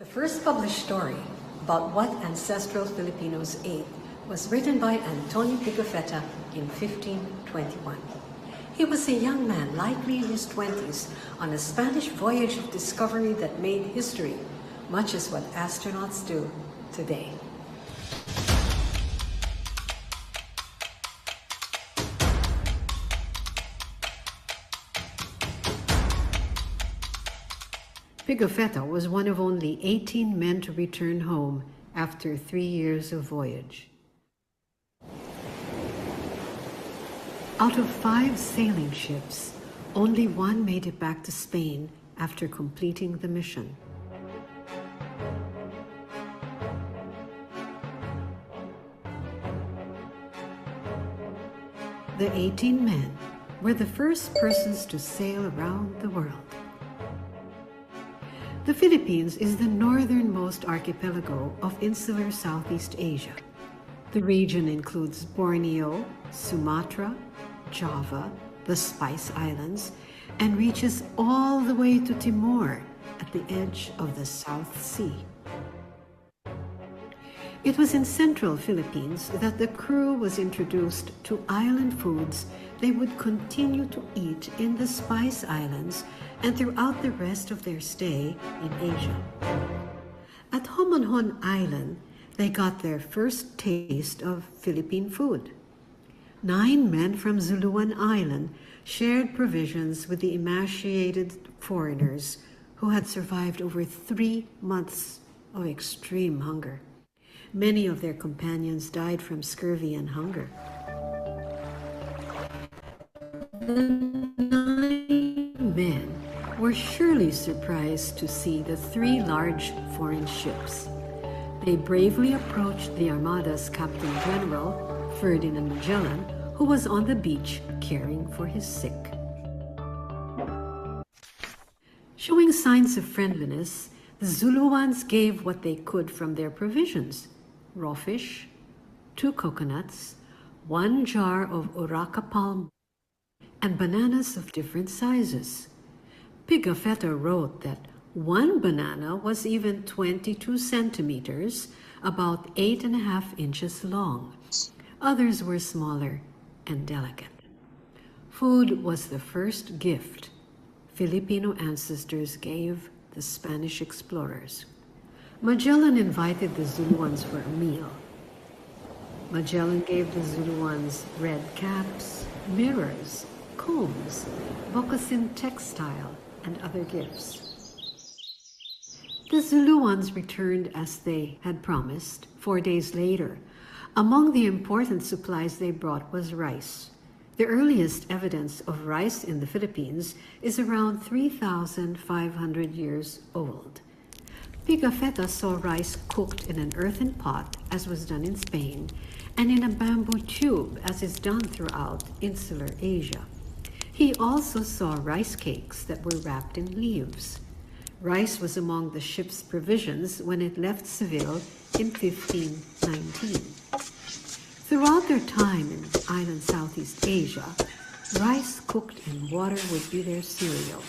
The first published story about what ancestral Filipinos ate was written by Antonio Pigafetta in 1521. He was a young man, likely in his 20s, on a Spanish voyage of discovery that made history, much as what astronauts do today. Pigafetta was one of only 18 men to return home after 3 years of voyage. Out of 5 sailing ships, only one made it back to Spain after completing the mission. The 18 men were the first persons to sail around the world. The Philippines is the northernmost archipelago of insular Southeast Asia. The region includes Borneo, Sumatra, Java, the Spice Islands, and reaches all the way to Timor at the edge of the South Sea. It was in central Philippines that the crew was introduced to island foods they would continue to eat in the Spice Islands and throughout the rest of their stay in Asia. At Homonhon Island, they got their first taste of Philippine food. 9 men from Zuluan Island shared provisions with the emaciated foreigners who had survived over 3 months of extreme hunger. Many of their companions died from scurvy and hunger. The 9 men were surely surprised to see the 3 large foreign ships. They bravely approached the Armada's Captain General, Ferdinand Magellan, who was on the beach caring for his sick. Showing signs of friendliness, the Zuluans gave what they could from their provisions: raw fish, 2 coconuts, 1 jar of urraca palm, and bananas of different sizes. Pigafetta wrote that 1 banana was even 22 centimeters, about 8.5 inches long. Others were smaller and delicate. Food was the first gift Filipino ancestors gave the Spanish explorers. Magellan invited the Zuluans for a meal. Magellan gave the Zuluans red caps, mirrors, combs, moccasin textile, and other gifts. The Zuluans returned as they had promised 4 days later. Among the important supplies they brought was rice. The earliest evidence of rice in the Philippines is around 3,500 years old. Pigafetta saw rice cooked in an earthen pot, as was done in Spain, and in a bamboo tube, as is done throughout insular Asia. He also saw rice cakes that were wrapped in leaves. Rice was among the ship's provisions when it left Seville in 1519. Throughout their time in island Southeast Asia, rice cooked in water would be their cereal.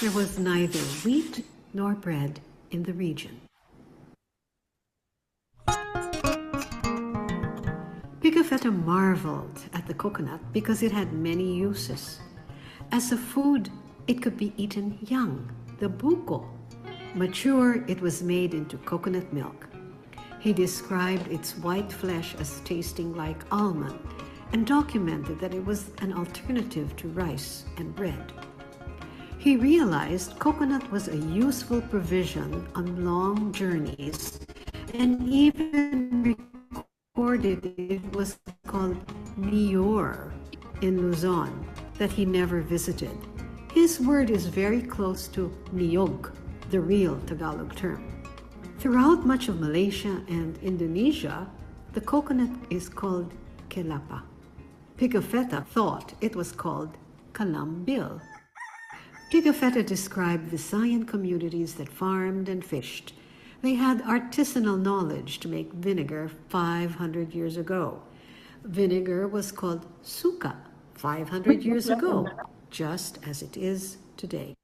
There was neither wheat nor bread in the region. Pigafetta marveled at the coconut because it had many uses. As a food, it could be eaten young, the buko. Mature, it was made into coconut milk. He described its white flesh as tasting like almond and documented that it was an alternative to rice and bread. He realized coconut was a useful provision on long journeys and even recorded it was called nior in Luzon that he never visited. His word is very close to niyog, the real Tagalog term. Throughout much of Malaysia and Indonesia, the coconut is called kelapa. Pigafetta thought it was called kalambil. Pigafetta described Visayan communities that farmed and fished. They had artisanal knowledge to make vinegar 500 years ago. Vinegar was called suka 500 years ago, just as it is today.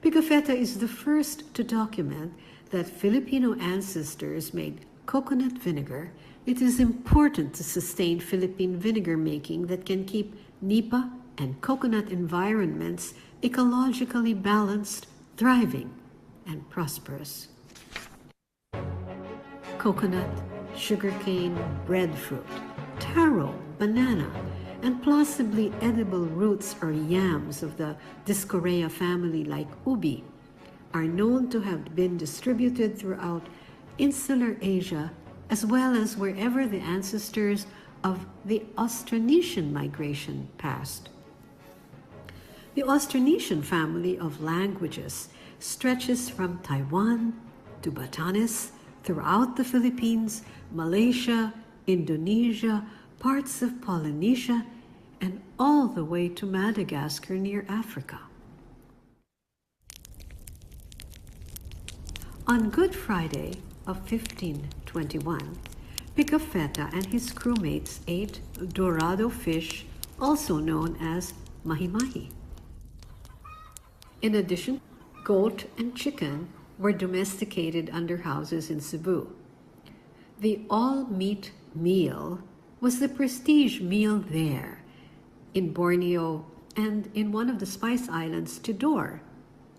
Pigafetta is the first to document that Filipino ancestors made coconut vinegar, it is important to sustain Philippine vinegar making that can keep nipa and coconut environments ecologically balanced, thriving, and prosperous. Coconut, sugarcane, breadfruit, taro, banana, and plausibly edible roots or yams of the Discorea family like ubi are known to have been distributed throughout insular Asia as well as wherever the ancestors of the Austronesian migration passed. The Austronesian family of languages stretches from Taiwan to Batanes, throughout the Philippines, Malaysia, Indonesia, parts of Polynesia, and all the way to Madagascar near Africa. On Good Friday of 1521, Pigafetta and his crewmates ate dorado fish, also known as mahi-mahi. In addition, goat and chicken were domesticated under houses in Cebu. The all-meat meal was the prestige meal there, in Borneo and in one of the Spice Islands, Tidor,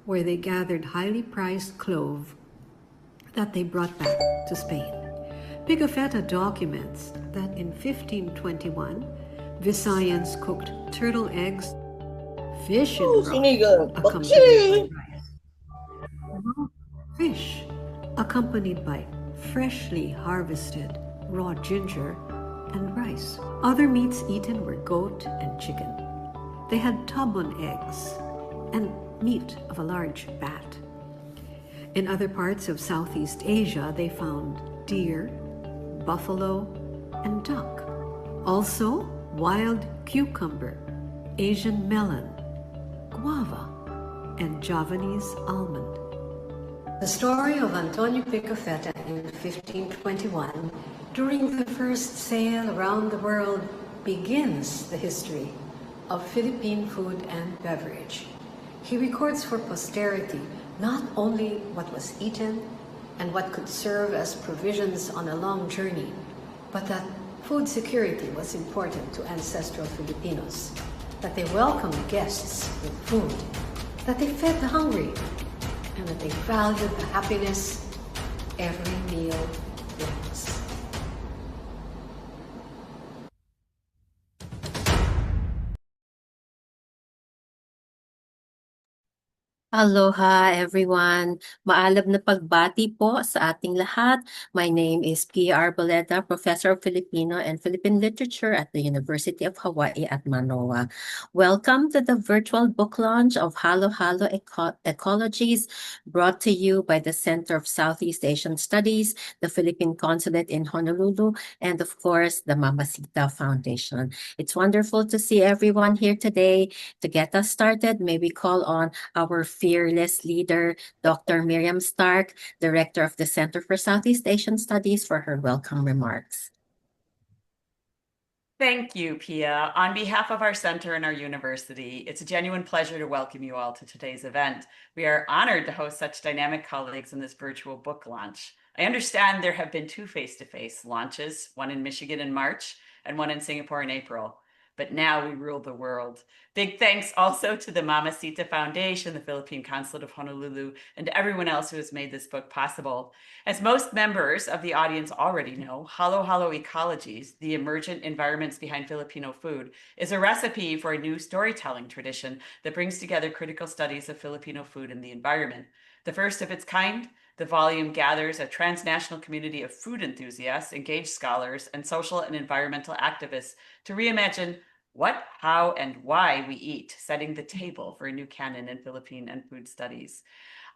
where they gathered highly prized clove that they brought back to Spain. Pigafetta documents that in 1521, Visayans cooked turtle eggs, fish in broth, accompanied by rice. Fish, accompanied by freshly harvested raw ginger and rice. Other meats eaten were goat and chicken. They had tabon eggs and meat of a large bat. In other parts of Southeast Asia, they found deer, buffalo, and duck. Also, wild cucumber, Asian melon, guava, and Javanese almond. The story of Antonio Pigafetta in 1521, during the first sail around the world, begins the history of Philippine food and beverage. He records for posterity not only what was eaten and what could serve as provisions on a long journey, but that food security was important to ancestral Filipinos, that they welcomed guests with food, that they fed the hungry, and that they valued the happiness every meal brings. Aloha everyone! Maalab na pagbati po sa ating lahat. My name is P. Arboleda, Professor of Filipino and Philippine Literature at the University of Hawaii at Mānoa. Welcome to the virtual book launch of Halo Halo Ecologies, brought to you by the Center of Southeast Asian Studies, the Philippine Consulate in Honolulu, and of course, the Mamacita Foundation. It's wonderful to see everyone here today. To get us started, may we call on our fearless leader, Dr. Miriam Stark, Director of the Center for Southeast Asian Studies, for her welcome remarks. Thank you, Pia. On behalf of our center and our university, it's a genuine pleasure to welcome you all to today's event. We are honored to host such dynamic colleagues in this virtual book launch. I understand there have been two face-to-face launches, one in Michigan in March and one in Singapore in April. But now we rule the world. Big thanks also to the Mamacita Foundation, the Philippine Consulate of Honolulu, and to everyone else who has made this book possible. As most members of the audience already know, Halo Halo Ecologies, the emergent environments behind Filipino food, is a recipe for a new storytelling tradition that brings together critical studies of Filipino food and the environment. The first of its kind, the volume gathers a transnational community of food enthusiasts, engaged scholars, and social and environmental activists to reimagine what, how, and why we eat, setting the table for a new canon in Philippine and Food Studies.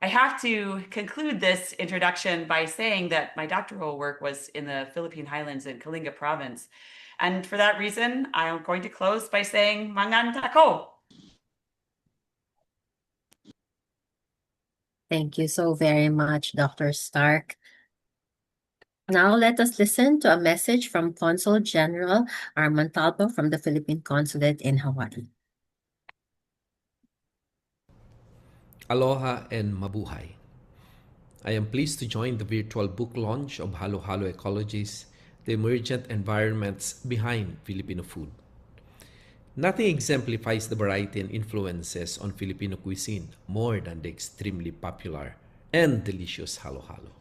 I have to conclude this introduction by saying that my doctoral work was in the Philippine Highlands in Kalinga Province. And for that reason, I'm going to close by saying, Mangan tako! Thank you so very much, Dr. Stark. Now let us listen to a message from Consul General Arman Talbo from the Philippine Consulate in Hawaii. Aloha and mabuhay. I am pleased to join the virtual book launch of Halo Halo Ecologies, the emergent environments behind Filipino food. Nothing exemplifies the variety and influences on Filipino cuisine more than the extremely popular and delicious Halo Halo.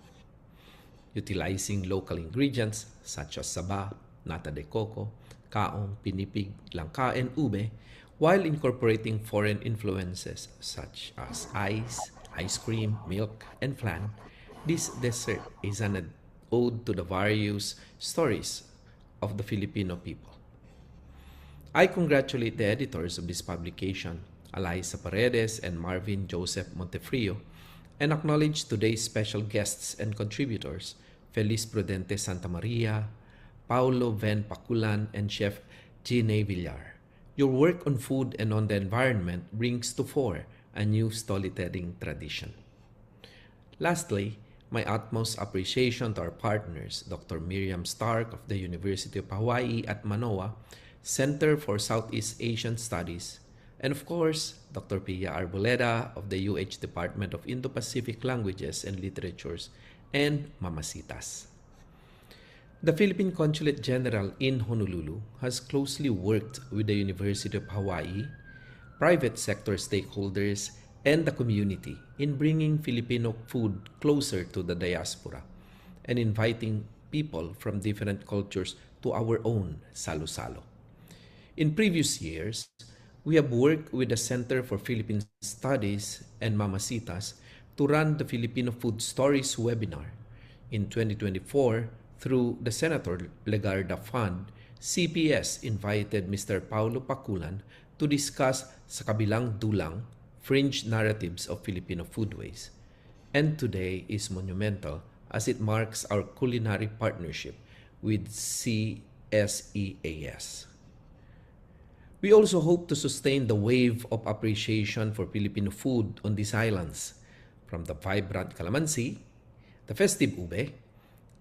Utilizing local ingredients such as saba, nata de coco, kaong, pinipig, langka, and ube, while incorporating foreign influences such as ice cream, milk, and flan, this dessert is an ode to the various stories of the Filipino people. I congratulate the editors of this publication, Alyssa Paredes and Marvin Joseph Montefrio, and acknowledge today's special guests and contributors, Felice Prudente Santa Maria, Paolo Van Paculan, and Chef Giney Villar. Your work on food and on the environment brings to fore a new storytelling tradition. Lastly, my utmost appreciation to our partners, Dr. Miriam Stark of the University of Hawaii at Mānoa, Center for Southeast Asian Studies, and of course, Dr. Pia Arboleda of the UH Department of Indo-Pacific Languages and Literatures, and Mamacitas. The Philippine Consulate General in Honolulu has closely worked with the University of Hawaii, private sector stakeholders, and the community in bringing Filipino food closer to the diaspora and inviting people from different cultures to our own salo-salo. In previous years, we have worked with the Center for Philippine Studies and Mamacitas to run the Filipino Food Stories webinar. In 2024, through the Senator Legarda Fund, CPS invited Mr. Paolo Paculan to discuss Sa Kabilang Dulang, Fringe Narratives of Filipino Foodways. And today is monumental as it marks our culinary partnership with CSEAS. We also hope to sustain the wave of appreciation for Filipino food on these islands, from the vibrant calamansi, the festive ube,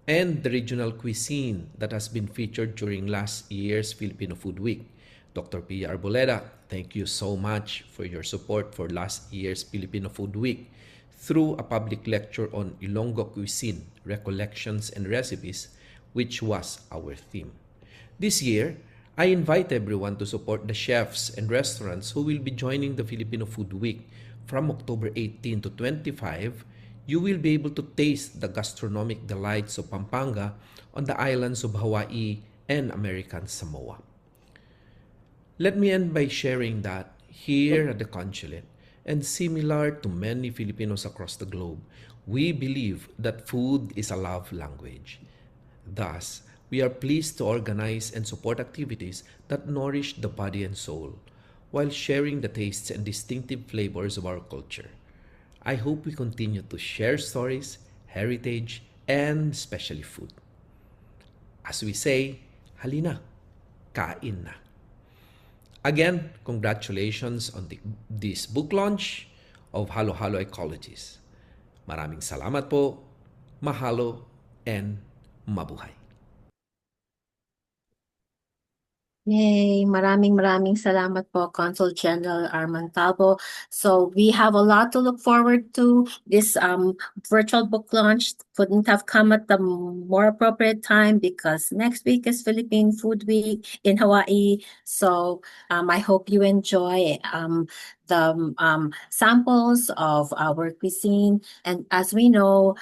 and the regional cuisine that has been featured during last year's Filipino Food Week. Dr. Pia Arboleda, thank you so much for your support for last year's Filipino Food Week through a public lecture on Ilonggo cuisine, recollections and recipes, which was our theme. This year, I invite everyone to support the chefs and restaurants who will be joining the Filipino Food Week. From October 18 to 25, you will be able to taste the gastronomic delights of Pampanga on the islands of Hawaii and American Samoa. Let me end by sharing that here at the Consulate, and similar to many Filipinos across the globe, we believe that food is a love language. Thus, we are pleased to organize and support activities that nourish the body and soul, while sharing the tastes and distinctive flavors of our culture. I hope we continue to share stories, heritage, and especially food. As we say, halina, kain na. Again, congratulations on this book launch of Halo Halo Ecologies. Maraming salamat po, mahalo, and mabuhay. Yay! Maraming salamat po, Consul General Arman Talbo. So we have a lot to look forward to. This virtual book launch couldn't have come at the more appropriate time because next week is Philippine Food Week in Hawaii. So I hope you enjoy the samples of our cuisine. And as we know,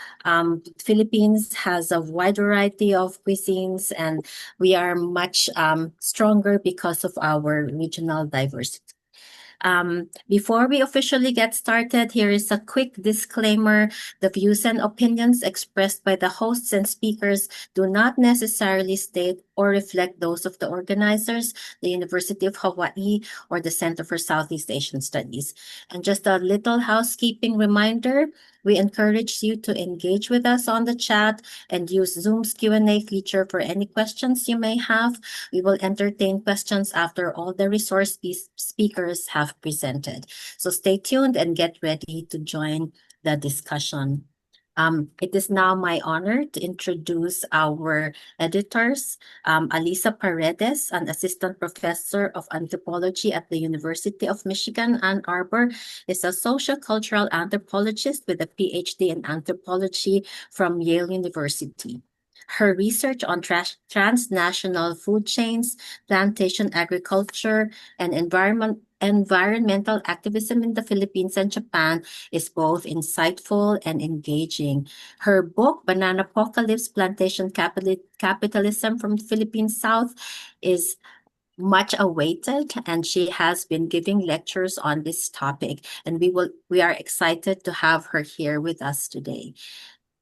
Philippines has a wide variety of cuisines, and we are much stronger because of our regional diversity. Before we officially get started, here is a quick disclaimer. The views and opinions expressed by the hosts and speakers do not necessarily state or reflect those of the organizers, the University of Hawaii, or the Center for Southeast Asian Studies. And just a little housekeeping reminder, we encourage you to engage with us on the chat and use Zoom's Q&A feature for any questions you may have. We will entertain questions after all the resource speakers have presented. So stay tuned and get ready to join the discussion. It is now my honor to introduce our editors. Alyssa Paredes, an assistant professor of anthropology at the University of Michigan, Ann Arbor, is a sociocultural anthropologist with a PhD in anthropology from Yale University. Her research on transnational food chains, plantation agriculture, and environmental activism in the Philippines and Japan is both insightful and engaging. Her book, Banana Apocalypse, Plantation Capitalism from the Philippine South, is much awaited, and she has been giving lectures on this topic, and we are excited to have her here with us today.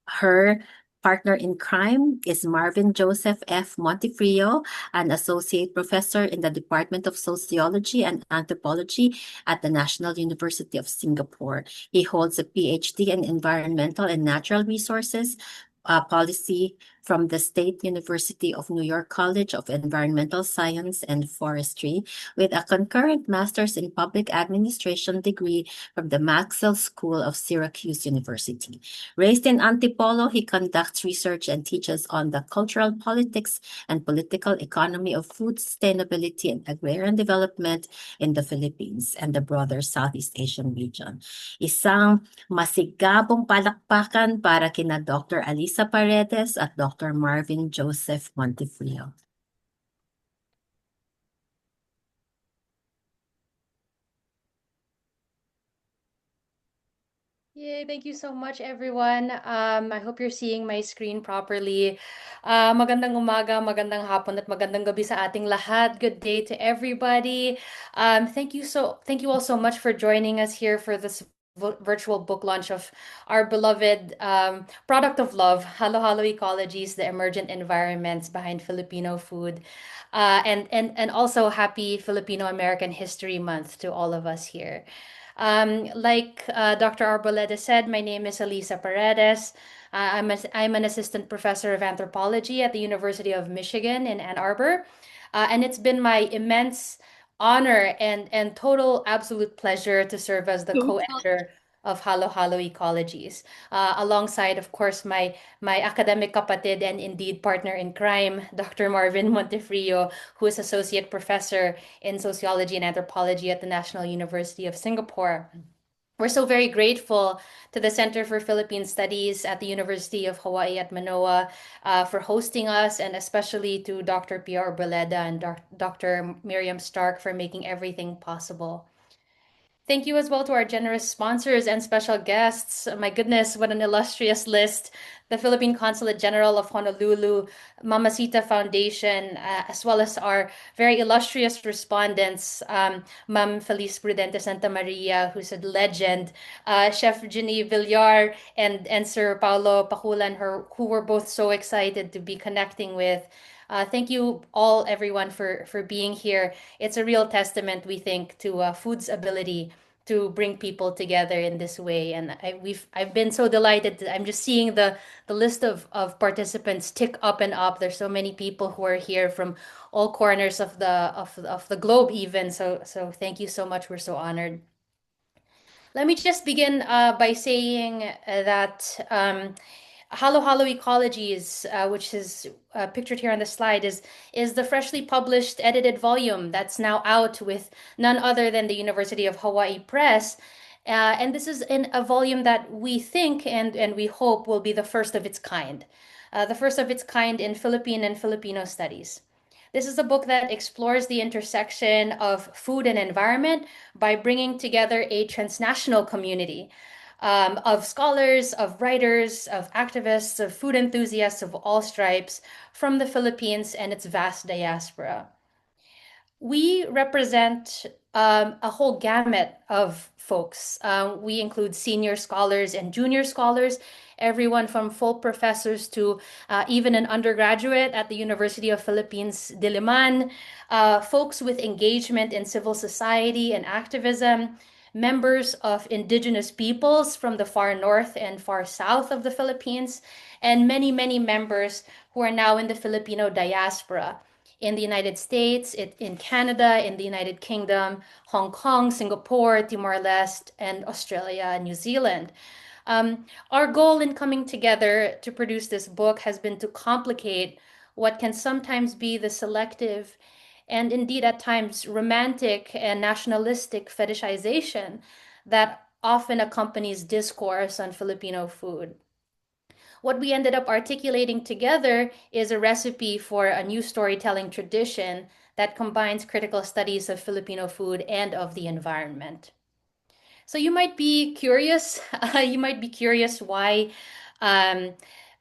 Her partner in crime is Marvin Joseph F. Montefrio, an associate professor in the Department of Sociology and Anthropology at the National University of Singapore. He holds a PhD in Environmental and Natural Resources Policy from the State University of New York College of Environmental Science and Forestry, with a concurrent master's in public administration degree from the Maxwell School of Syracuse University. Raised in Antipolo, he conducts research and teaches on the cultural politics and political economy of food sustainability and agrarian development in the Philippines and the broader Southeast Asian region. Isang masigabong palakpakan para kina Dr. Alyssa Paredes at Dr. Marvin Joseph Montefrio. Yay, thank you so much, everyone. I hope you're seeing my screen properly. Magandang umaga, magandang hapon, at magandang gabi sa ating lahat. Good day to everybody. Thank you all so much for joining us here for this virtual book launch of our beloved product of love, Halo Halo Ecologies, the emergent environments behind Filipino food. And also happy Filipino American History Month to all of us here. Like Dr. Arboleda said, my name is Alyssa Paredes. I'm an assistant professor of anthropology at the University of Michigan in Ann Arbor. And it's been my immense honor and total absolute pleasure to serve as the co-editor of Halo Halo Ecologies, alongside, of course, my academic kapatid and indeed partner in crime, Dr. Marvin Montefrio, who is associate professor in sociology and anthropology at the National University of Singapore. We're so very grateful to the Center for Philippine Studies at the University of Hawaii at Manoa for hosting us, and especially to Dr. Pierre Arboleda and Dr. Miriam Stark for making everything possible. Thank you as well to our generous sponsors and special guests. My goodness, what an illustrious list. The Philippine Consulate General of Honolulu, Mamacita Foundation, as well as our very illustrious respondents, Ma'am Felice Prudente Santa Maria, who's a legend, Chef Giney, Villar, and Sir Paolo Paculan, who were both so excited to be connecting with. Thank you all, everyone, for being here. It's a real testament, we think, to food's ability to bring people together in this way. And I've been so delighted. I'm just seeing the list of participants tick up and up. There's so many people who are here from all corners of the globe, even. So thank you so much. We're so honored. Let me just begin by saying that Halo Halo Ecologies, which is pictured here on the slide, is the freshly published edited volume that's now out with none other than the University of Hawaii Press. And this is in a volume that we think and we hope will be the first of its kind. The first of its kind in Philippine and Filipino studies. This is a book that explores the intersection of food and environment by bringing together a transnational community of scholars, of writers, of activists, of food enthusiasts of all stripes from the Philippines and its vast diaspora. We represent a whole gamut of folks. We include senior scholars and junior scholars, everyone from full professors to even an undergraduate at the University of Philippines, Diliman, folks with engagement in civil society and activism, members of indigenous peoples from the far north and far south of the Philippines, and many, many members who are now in the Filipino diaspora in the United States, in Canada, in the United Kingdom, Hong Kong, Singapore, Timor-Leste, and Australia and New Zealand. Our goal in coming together to produce this book has been to complicate what can sometimes be the selective and indeed at times romantic and nationalistic fetishization that often accompanies discourse on Filipino food. What we ended up articulating together is a recipe for a new storytelling tradition that combines critical studies of Filipino food and of the environment. So you might be curious, why um,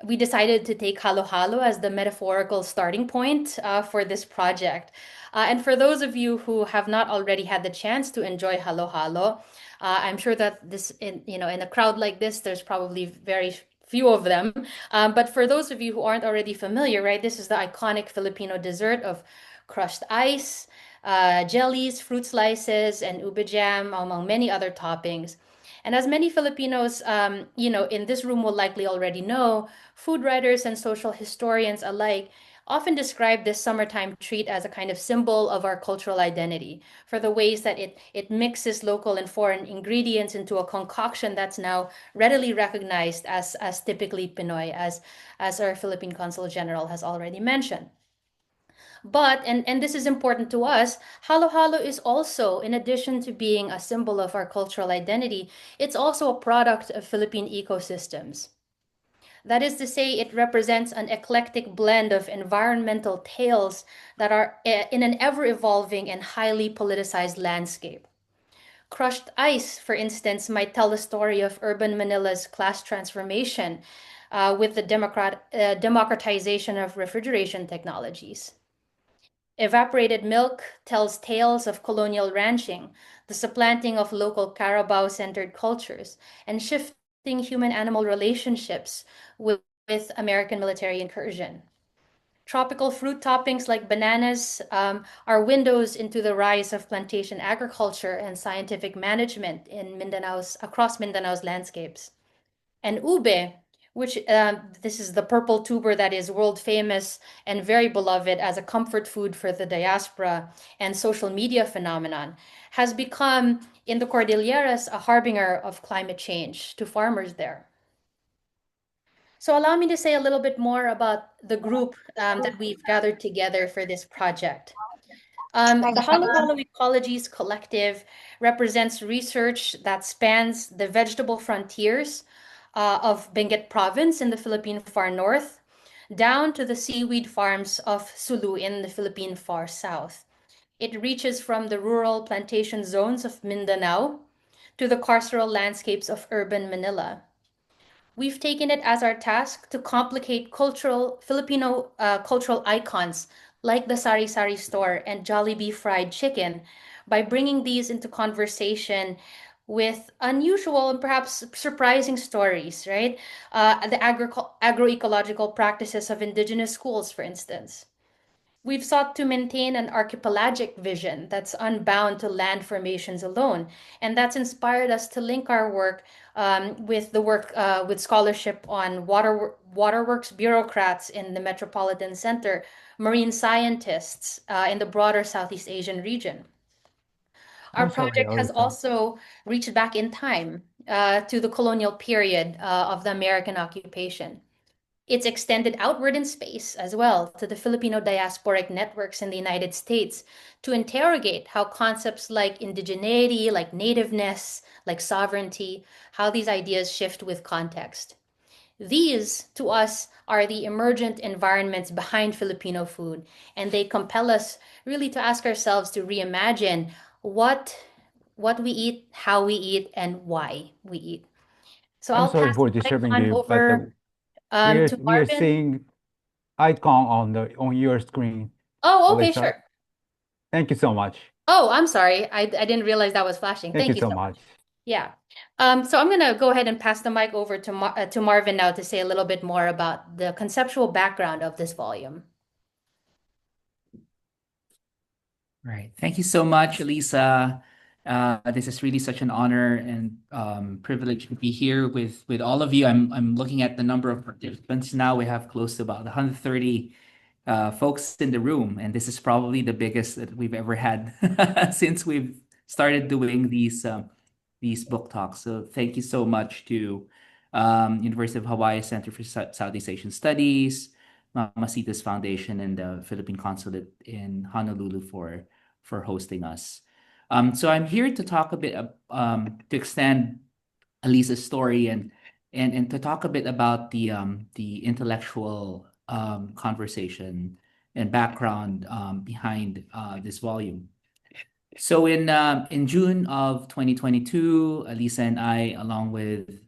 we decided to take halo halo as the metaphorical starting point for this project. And for those of you who have not already had the chance to enjoy halo halo, I'm sure that in a crowd like this, there's probably very few of them. But for those of you who aren't already familiar, right, this is the iconic Filipino dessert of crushed ice, jellies, fruit slices, and ube jam, among many other toppings. And as many Filipinos, in this room will likely already know, food writers and social historians alike often describe this summertime treat as a kind of symbol of our cultural identity for the ways that it mixes local and foreign ingredients into a concoction that's now readily recognized as typically Pinoy, as our Philippine Consul General has already mentioned. But, and this is important to us, halo halo is also, in addition to being a symbol of our cultural identity, it's also a product of Philippine ecosystems. That is to say, it represents an eclectic blend of environmental tales that are in an ever-evolving and highly politicized landscape. Crushed ice, for instance, might tell the story of urban Manila's class transformation with the democratization of refrigeration technologies. Evaporated milk tells tales of colonial ranching, the supplanting of local Carabao-centered cultures, and shifting human-animal relationships with American military incursion. Tropical fruit toppings like bananas are windows into the rise of plantation agriculture and scientific management across Mindanao's landscapes. And ube, which this is the purple tuber that is world famous and very beloved as a comfort food for the diaspora and social media phenomenon, has become in the Cordilleras a harbinger of climate change to farmers there. So allow me to say a little bit more about the group that we've gathered together for this project. The Halo Halo Ecologies Collective represents research that spans the vegetable frontiers of Benguet Province in the Philippine far north, down to the seaweed farms of Sulu in the Philippine far south. It reaches from the rural plantation zones of Mindanao to the carceral landscapes of urban Manila. We've taken it as our task to complicate Filipino cultural icons like the Sari Sari store and Jollibee fried chicken by bringing these into conversation with unusual and perhaps surprising stories, right? The agroecological practices of indigenous schools, for instance. We've sought to maintain an archipelagic vision that's unbound to land formations alone, and that's inspired us to link our work with scholarship on waterworks bureaucrats in the metropolitan center, marine scientists in the broader Southeast Asian region. Our I'm sorry, project has Alyssa. also reached back in time to the colonial period of the American occupation. It's extended outward in space as well to the Filipino diasporic networks in the United States to interrogate how concepts like indigeneity, like nativeness, like sovereignty, how these ideas shift with context. These, to us, are the emergent environments behind Filipino food, and they compel us really to ask ourselves to reimagine what we eat, how we eat, and why we eat. So I'm I'll sorry pass for the mic disturbing on you, but over to we are Marvin. seeing icon on your screen, Oh, okay, Alyssa. sure. Thank you so much. Oh, I'm sorry. I didn't realize that was flashing. Thank Thank you you so so much. much. Yeah. So I'm gonna go ahead and pass the mic over to Marvin now to say a little bit more about the conceptual background of this volume. Right. Thank you so much, Alyssa. This is really such an honor and privilege to be here with all of you. I'm looking at the number of participants now. We have close to about 130 folks in the room, and this is probably the biggest that we've ever had since we've started doing these book talks. So thank you so much to University of Hawaii Center for Southeast Asian Studies, Mamacita's Foundation, and the Philippine Consulate in Honolulu for hosting us. So I'm here to talk a bit to extend Alyssa's story and to talk a bit about the intellectual conversation and background behind this volume. So in June of 2022, Alyssa and I, along with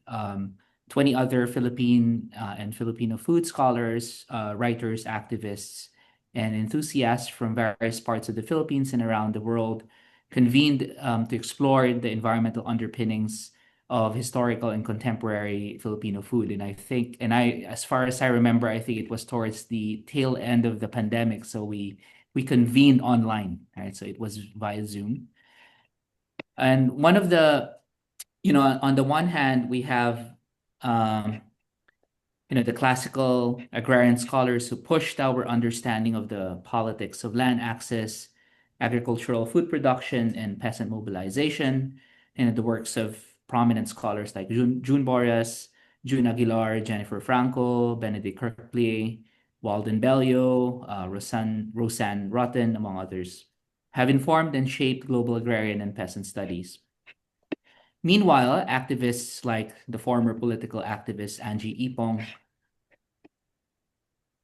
20 other Philippine and Filipino food scholars, writers, activists, and enthusiasts from various parts of the Philippines and around the world, convened to explore the environmental underpinnings of historical and contemporary Filipino food. And as far as I remember, I think it was towards the tail end of the pandemic. So we convened online, right? So it was via Zoom. And one of the, on the one hand, we have, the classical agrarian scholars who pushed our understanding of the politics of land access, agricultural food production, and peasant mobilization, and the works of prominent scholars like June Borjas, June Aguilar, Jennifer Franco, Benedict Kirkpley, Walden Bellio, Roseanne Rotten, among others, have informed and shaped global agrarian and peasant studies. Meanwhile, activists like the former political activist Angie Ipong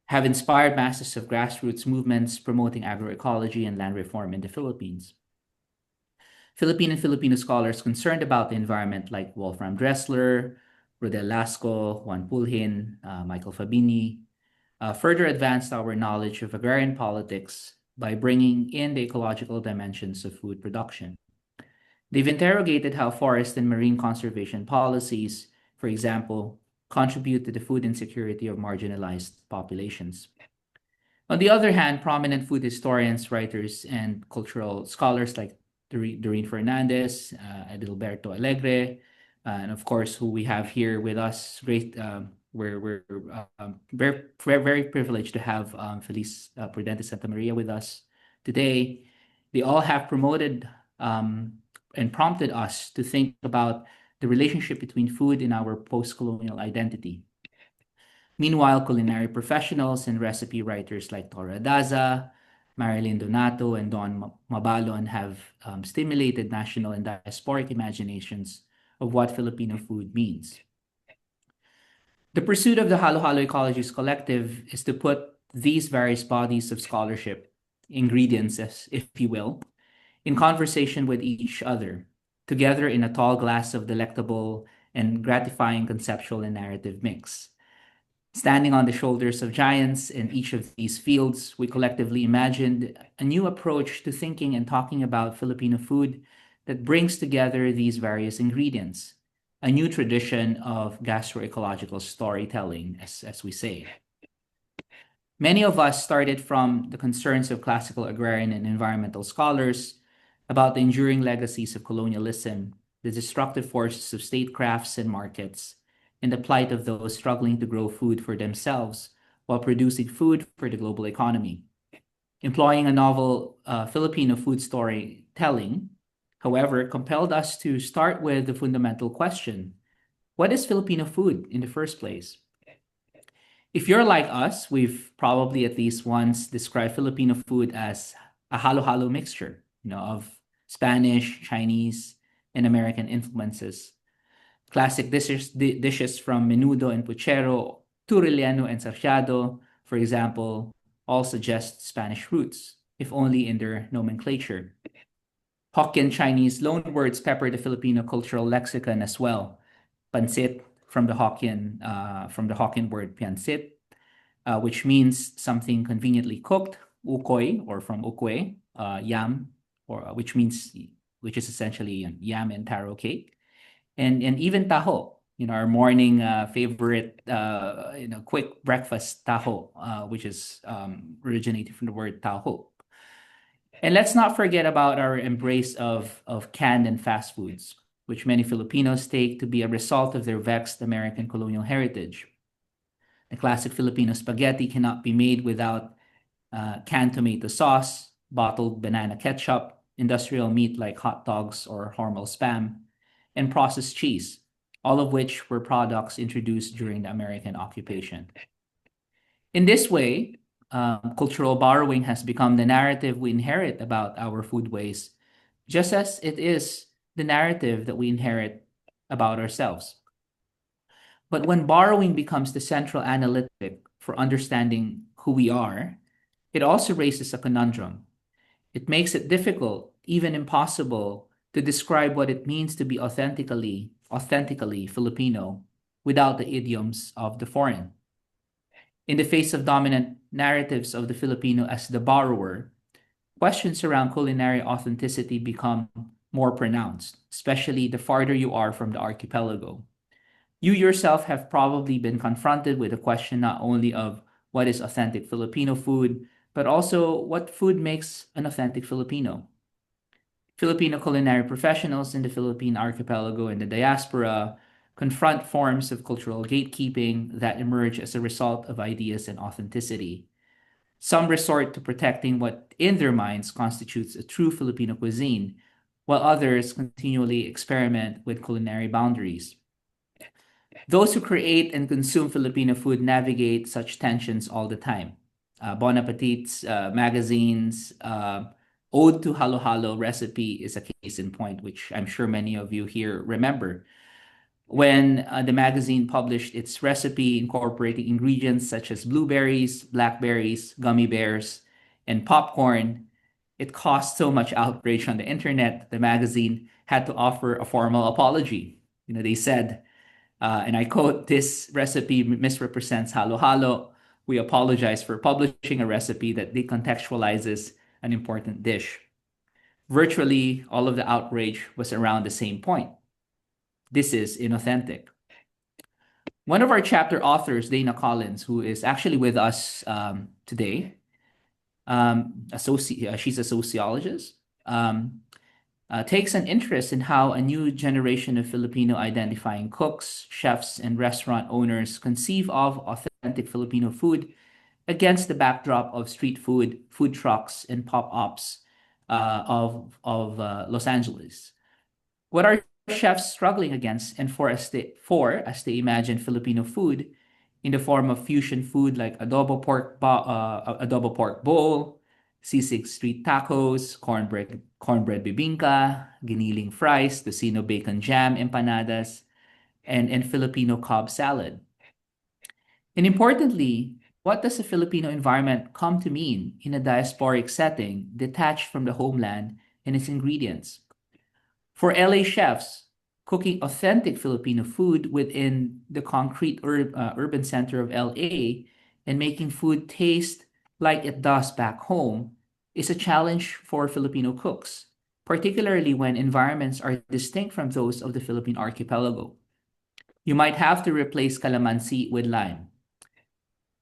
have inspired masses of grassroots movements promoting agroecology and land reform in the Philippines. Philippine and Filipino scholars concerned about the environment like Wolfram Dressler, Rodel Lasco, Juan Pulhin, Michael Fabini, further advanced our knowledge of agrarian politics by bringing in the ecological dimensions of food production. They've interrogated how forest and marine conservation policies, for example, contribute to the food insecurity of marginalized populations. On the other hand, prominent food historians, writers, and cultural scholars like Doreen Fernandez, Adalberto Alegre, and of course, who we have here with us, we're very, very privileged to have Felice Prudente Santa Maria with us today. They all have promoted and prompted us to think about the relationship between food and our post-colonial identity. Meanwhile, culinary professionals and recipe writers like Tora Daza, Marilyn Donato, and Don Mabalon have stimulated national and diasporic imaginations of what Filipino food means. The pursuit of the Halo Halo Ecologies Collective is to put these various bodies of scholarship, ingredients, if you will, in conversation with each other, together in a tall glass of delectable and gratifying conceptual and narrative mix. Standing on the shoulders of giants in each of these fields, we collectively imagined a new approach to thinking and talking about Filipino food that brings together these various ingredients, a new tradition of gastroecological storytelling, as we say. Many of us started from the concerns of classical agrarian and environmental scholars about the enduring legacies of colonialism, the destructive forces of statecrafts and markets, and the plight of those struggling to grow food for themselves while producing food for the global economy. Employing a novel Filipino food storytelling, however, compelled us to start with the fundamental question: what is Filipino food in the first place? If you're like us, we've probably at least once described Filipino food as a halo-halo mixture, of Spanish, Chinese, and American influences. Classic dishes from menudo and puchero to relleno and sarciado, for example, all suggest Spanish roots, if only in their nomenclature. Hokkien Chinese loanwords pepper the Filipino cultural lexicon as well. Pancit from the Hokkien word piancit, which means something conveniently cooked. Ukoy, or from ukwe, yam, which is essentially yam and taro cake, and even taho, our morning favorite, quick breakfast taho, which is originated from the word taho. And let's not forget about our embrace of canned and fast foods, which many Filipinos take to be a result of their vexed American colonial heritage. The classic Filipino spaghetti cannot be made without canned tomato sauce, bottled banana ketchup, industrial meat like hot dogs or Hormel Spam, and processed cheese. all of which were products introduced during the American occupation. In this way, cultural borrowing has become the narrative we inherit about our foodways, just as it is the narrative that we inherit about ourselves. But when borrowing becomes the central analytic for understanding who we are, it also raises a conundrum. It makes it difficult, even impossible, to describe what it means to be authentically Filipino without the idioms of the foreign. In the face of dominant narratives of the Filipino as the borrower, questions around culinary authenticity become more pronounced, especially the farther you are from the archipelago. You yourself have probably been confronted with the question not only of what is authentic Filipino food, but also what food makes an authentic Filipino. Filipino culinary professionals in the Philippine archipelago and the diaspora confront forms of cultural gatekeeping that emerge as a result of ideas and authenticity. Some resort to protecting what in their minds constitutes a true Filipino cuisine, while others continually experiment with culinary boundaries. Those who create and consume Filipino food navigate such tensions all the time. Bon Appetit's magazines, Ode to Halo Halo recipe is a case in point, which I'm sure many of you here remember. When the magazine published its recipe incorporating ingredients such as blueberries, blackberries, gummy bears, and popcorn, it caused so much outrage on the internet, the magazine had to offer a formal apology. They said, and I quote, "This recipe misrepresents halo halo. We apologize for publishing a recipe that decontextualizes an important dish." Virtually all of the outrage was around the same point. This is inauthentic. One of our chapter authors, Dana Collins, who is actually with us today, she's a sociologist, takes an interest in how a new generation of Filipino identifying cooks, chefs, and restaurant owners conceive of authentic Filipino food against the backdrop of street food, food trucks, and pop-ups of Los Angeles. What are chefs struggling against and for as they imagine Filipino food in the form of fusion food like adobo pork bowl, sisig street tacos, cornbread bibingka, giniling fries, tocino bacon jam empanadas, and Filipino Cobb salad. And importantly, what does a Filipino environment come to mean in a diasporic setting detached from the homeland and its ingredients? For LA chefs, cooking authentic Filipino food within the concrete urban center of LA and making food taste like it does back home is a challenge for Filipino cooks, particularly when environments are distinct from those of the Philippine archipelago. You might have to replace calamansi with lime.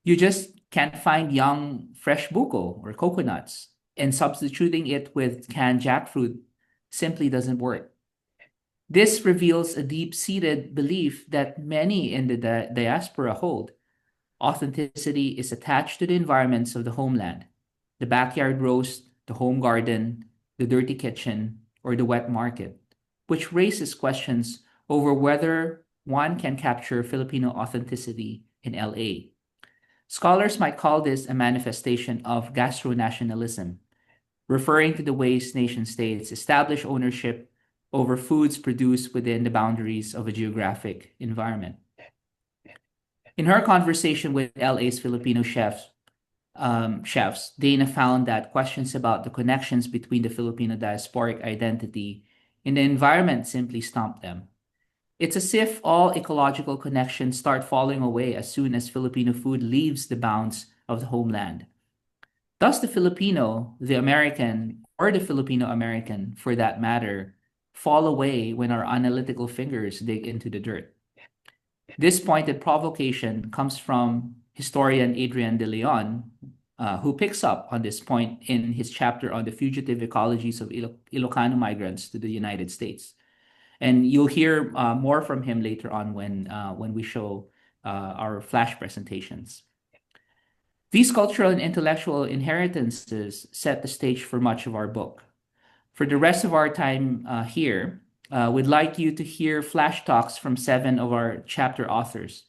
You just can't find young fresh buko or coconuts, and substituting it with canned jackfruit simply doesn't work. This reveals a deep-seated belief that many in the diaspora hold. Authenticity is attached to the environments of the homeland, the backyard roast, the home garden, the dirty kitchen, or the wet market, which raises questions over whether one can capture Filipino authenticity in LA. Scholars might call this a manifestation of gastronationalism, referring to the ways nation-states establish ownership over foods produced within the boundaries of a geographic environment. In her conversation with LA's Filipino chefs, Dana found that questions about the connections between the Filipino diasporic identity and the environment simply stumped them. It's as if all ecological connections start falling away as soon as Filipino food leaves the bounds of the homeland. Does the Filipino, the American, or the Filipino-American, for that matter, fall away when our analytical fingers dig into the dirt? This pointed provocation comes from historian Adrian De Leon, who picks up on this point in his chapter on the fugitive ecologies of Ilocano migrants to the United States. And you'll hear more from him later on when we show our flash presentations. These cultural and intellectual inheritances set the stage for much of our book. For the rest of our time here, we'd like you to hear flash talks from 7 of our chapter authors.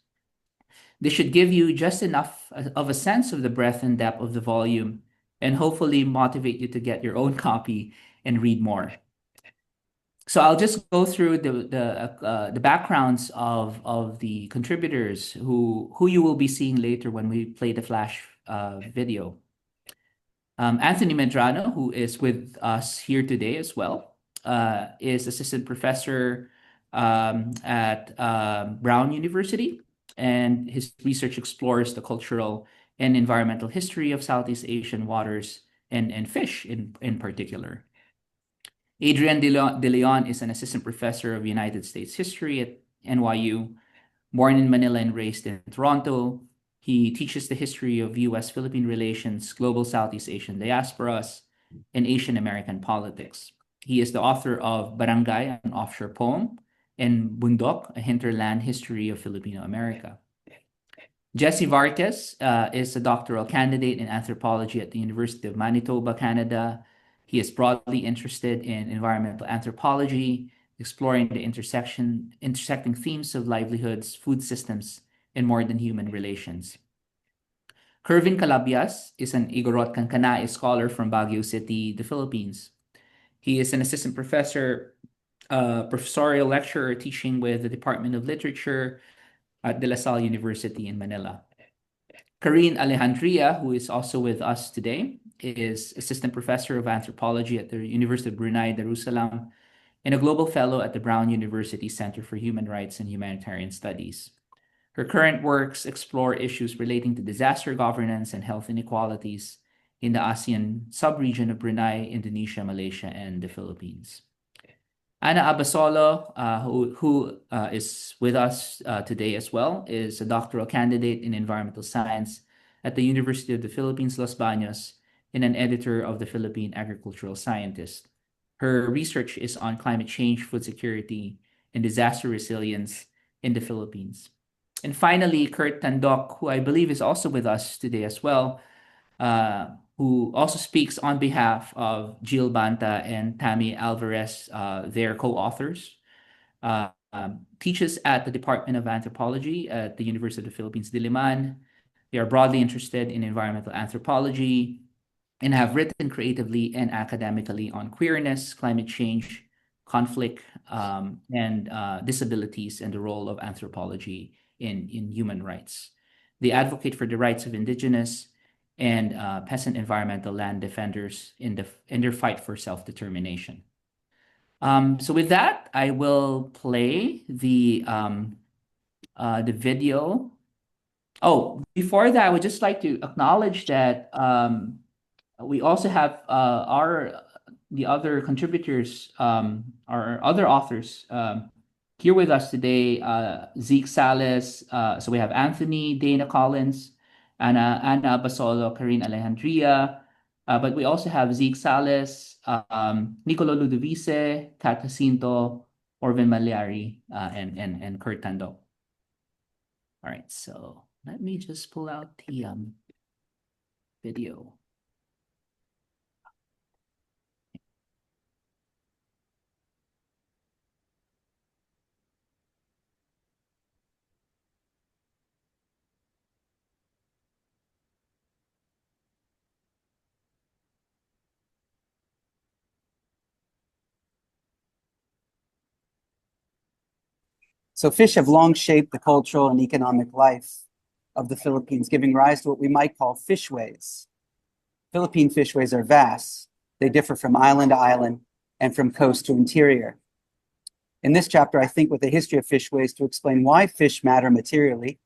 This should give you just enough of a sense of the breadth and depth of the volume and hopefully motivate you to get your own copy and read more. So I'll just go through the backgrounds of the contributors who you will be seeing later when we play the flash video. Anthony Medrano, who is with us here today as well, is assistant professor at Brown University, and his research explores the cultural and environmental history of Southeast Asian waters and fish in particular. Adrian De Leon is an assistant professor of United States history at NYU. Born in Manila and raised in Toronto, he teaches the history of U.S.-Philippine relations, global Southeast Asian diasporas, and Asian American politics. He is the author of Barangay, an offshore poem, and Bundok, a hinterland history of Filipino America. Jesse Vargas is a doctoral candidate in anthropology at the University of Manitoba, Canada. He is broadly interested in environmental anthropology, exploring the intersecting themes of livelihoods, food systems, and modern human relations. Kervin Calabias is an Igorot Kankanae scholar from Baguio City, the Philippines. He is an assistant professor, professorial lecturer teaching with the Department of Literature at De La Salle University in Manila. Karine Alejandria, who is also with us today, is assistant professor of anthropology at the University of Brunei Darussalam and a global fellow at the Brown University Center for Human Rights and Humanitarian Studies. Her current works explore issues relating to disaster governance and health inequalities in the ASEAN sub-region of Brunei, Indonesia, Malaysia, and the Philippines. Ana Abasolo, who is with us today as well, is a doctoral candidate in environmental science at the University of the Philippines, Los Baños, and an editor of the Philippine Agricultural Scientist. Her research is on climate change, food security, and disaster resilience in the Philippines. And finally, Kurt Tandok, who I believe is also with us today as well, who also speaks on behalf of Jill Banta and Tammy Alvarez, their co-authors, teaches at the Department of Anthropology at the University of the Philippines, Diliman. They are broadly interested in environmental anthropology and have written creatively and academically on queerness, climate change, conflict, and disabilities and the role of anthropology in human rights. They advocate for the rights of indigenous and peasant environmental land defenders in their fight for self-determination. So with that, I will play the video. Oh, before that, I would just like to acknowledge that we also have the other contributors, our other authors here with us today, Zeke Salas. So we have Anthony, Dana Collins, Ana Basolo, Karine Alejandria, but we also have Zeke Salas, Nicolo Ludovice, Kat Jacinto, Orvin Maliari, and Kurt Tando. All right, so let me just pull out the video. So fish have long shaped the cultural and economic life of the Philippines, giving rise to what we might call fishways. Philippine fishways are vast. They differ from island to island and from coast to interior. In this chapter, I think with the history of fishways to explain why fish matter materially,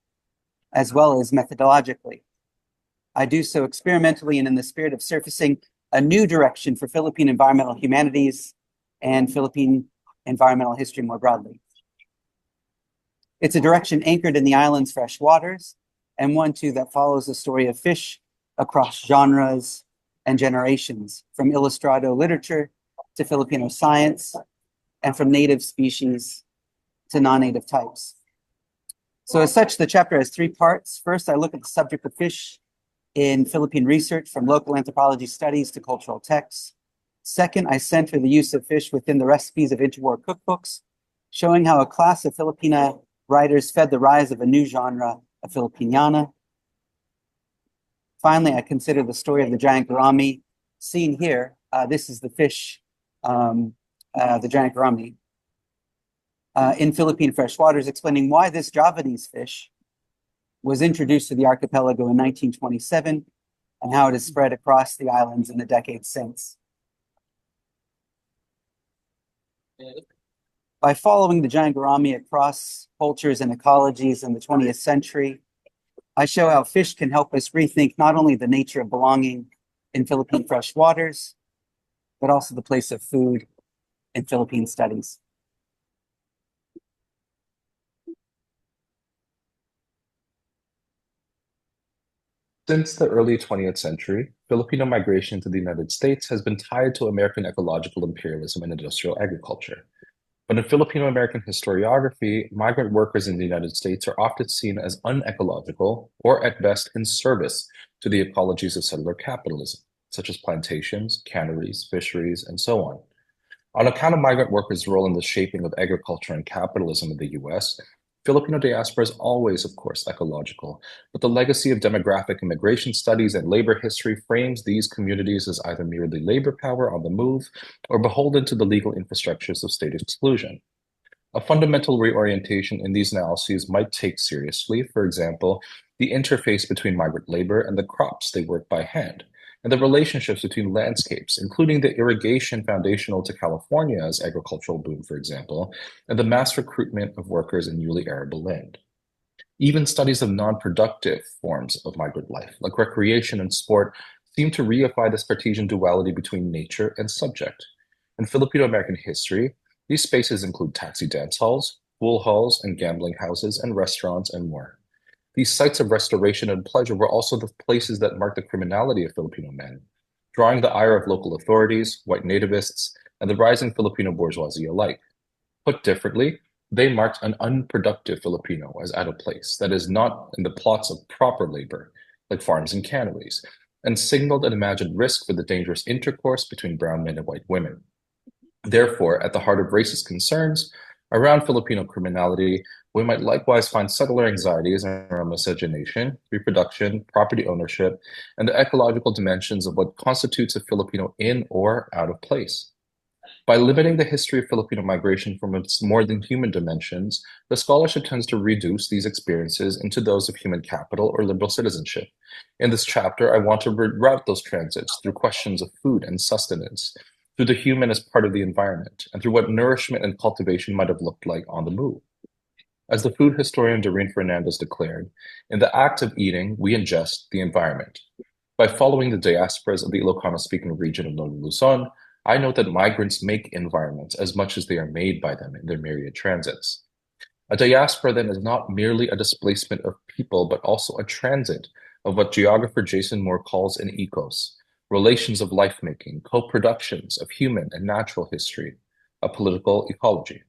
as well as methodologically. I do so experimentally and in the spirit of surfacing a new direction for Philippine environmental humanities and Philippine environmental history more broadly. It's a direction anchored in the island's fresh waters, and one too that follows the story of fish across genres and generations, from Ilustrado literature to Filipino science, and from native species to non-native types. So as such, the chapter has 3 parts. First, I look at the subject of fish in Philippine research, from local anthropology studies to cultural texts. Second, I center the use of fish within the recipes of interwar cookbooks, showing how a class of Filipina writers fed the rise of a new genre, a Filipiniana. Finally, I consider the story of the giant gourami. Seen here, this is the fish, the giant gourami, in Philippine freshwaters, explaining why this Javanese fish was introduced to the archipelago in 1927 and how it has spread across the islands in the decades since. By following the giant gourami across cultures and ecologies in the 20th century, I show how fish can help us rethink not only the nature of belonging in Philippine fresh waters, but also the place of food in Philippine studies. Since the early 20th century, Filipino migration to the United States has been tied to American ecological imperialism and industrial agriculture. But in Filipino-American historiography, migrant workers in the United States are often seen as unecological or at best in service to the ecologies of settler capitalism, such as plantations, canneries, fisheries, and so on. On account of migrant workers' role in the shaping of agriculture and capitalism in the US, Filipino diaspora is always, of course, ecological, but the legacy of demographic immigration studies and labor history frames these communities as either merely labor power on the move or beholden to the legal infrastructures of state exclusion. A fundamental reorientation in these analyses might take seriously, for example, the interface between migrant labor and the crops they work by hand, and the relationships between landscapes, including the irrigation foundational to California's agricultural boom, for example, and the mass recruitment of workers in newly arable land. Even studies of non-productive forms of migrant life, like recreation and sport, seem to reify this Cartesian duality between nature and subject. In Filipino-American history, these spaces include taxi dance halls, pool halls, and gambling houses, and restaurants, and more. These sites of restoration and pleasure were also the places that marked the criminality of Filipino men, drawing the ire of local authorities, white nativists, and the rising Filipino bourgeoisie alike. Put differently, they marked an unproductive Filipino as out of place, that is not in the plots of proper labor, like farms and canneries, and signaled an imagined risk for the dangerous intercourse between brown men and white women. Therefore, at the heart of racist concerns around Filipino criminality, we might likewise find settler anxieties around miscegenation, reproduction, property ownership, and the ecological dimensions of what constitutes a Filipino in or out of place. By limiting the history of Filipino migration from its more than human dimensions, the scholarship tends to reduce these experiences into those of human capital or liberal citizenship. In this chapter, I want to reroute those transits through questions of food and sustenance, through the human as part of the environment, and through what nourishment and cultivation might have looked like on the move. As the food historian Doreen Fernandez declared, in the act of eating, we ingest the environment. By following the diasporas of the Ilocano-speaking region of Northern Luzon, I note that migrants make environments as much as they are made by them in their myriad transits. A diaspora then is not merely a displacement of people, but also a transit of what geographer Jason Moore calls an ecos, relations of life-making, co-productions of human and natural history, a political ecology.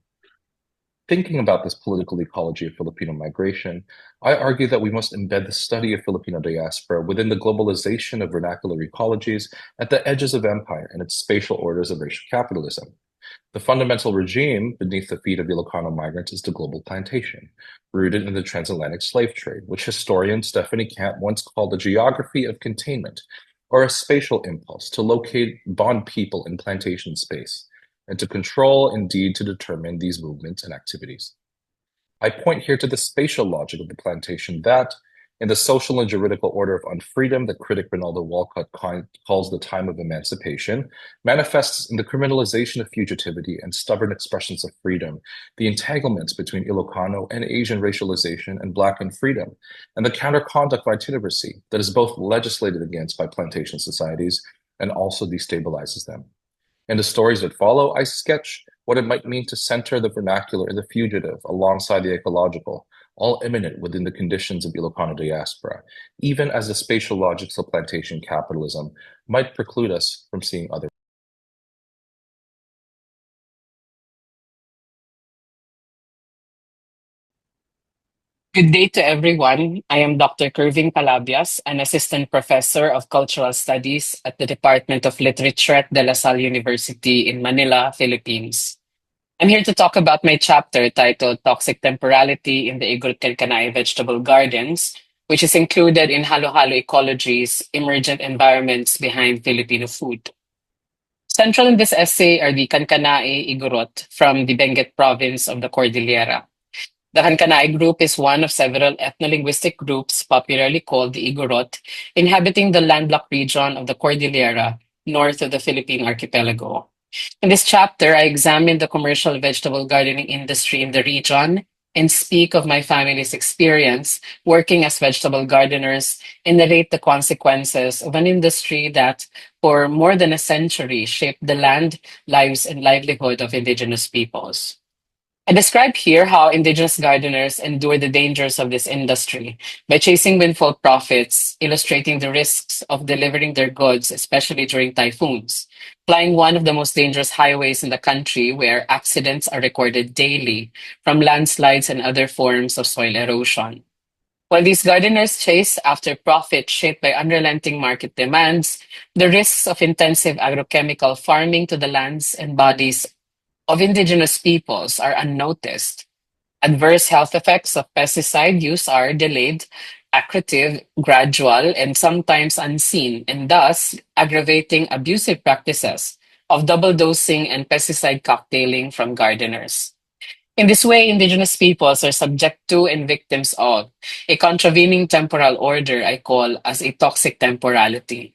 Thinking about this political ecology of Filipino migration, I argue that we must embed the study of Filipino diaspora within the globalization of vernacular ecologies at the edges of empire and its spatial orders of racial capitalism. The fundamental regime beneath the feet of Ilocano migrants is the global plantation, rooted in the transatlantic slave trade, which historian Stephanie Camp once called the geography of containment, or a spatial impulse to locate bond people in plantation space, and to control, indeed to determine these movements and activities. I point here to the spatial logic of the plantation that, in the social and juridical order of unfreedom that critic Ronaldo Walcott calls the time of emancipation, manifests in the criminalization of fugitivity and stubborn expressions of freedom, the entanglements between Ilocano and Asian racialization and Black freedom, and the counterconduct of itineracy that is both legislated against by plantation societies and also destabilizes them. In the stories that follow, I sketch what it might mean to center the vernacular and the fugitive alongside the ecological, all imminent within the conditions of Ilocano diaspora, even as the spatial logics of plantation capitalism might preclude us from seeing other. Good day to everyone. I am Dr. Kervin Calabias, an assistant professor of cultural studies at the Department of Literature at De La Salle University in Manila, Philippines. I'm here to talk about my chapter titled Toxic Temporality in the Igorot-Kelkanai Vegetable Gardens, which is included in Halo-Halo Ecologies, Emergent Environments Behind Filipino Food. Central in this essay are the Kankanae Igorot from the Benguet province of the Cordillera. The Kankanae group is one of several ethno-linguistic groups popularly called the Igorot, inhabiting the landlocked region of the Cordillera, north of the Philippine archipelago. In this chapter, I examine the commercial vegetable gardening industry in the region and speak of my family's experience working as vegetable gardeners and narrate the consequences of an industry that, for more than a century, shaped the land, lives, and livelihood of indigenous peoples. I describe here how indigenous gardeners endure the dangers of this industry by chasing windfall profits, illustrating the risks of delivering their goods, especially during typhoons, flying one of the most dangerous highways in the country where accidents are recorded daily from landslides and other forms of soil erosion. While these gardeners chase after profit shaped by unrelenting market demands, the risks of intensive agrochemical farming to the lands and bodies of indigenous peoples are unnoticed. Adverse health effects of pesticide use are delayed, accretive, gradual, and sometimes unseen, and thus aggravating abusive practices of double dosing and pesticide cocktailing from gardeners. In this way, indigenous peoples are subject to and victims of a contravening temporal order I call as a toxic temporality.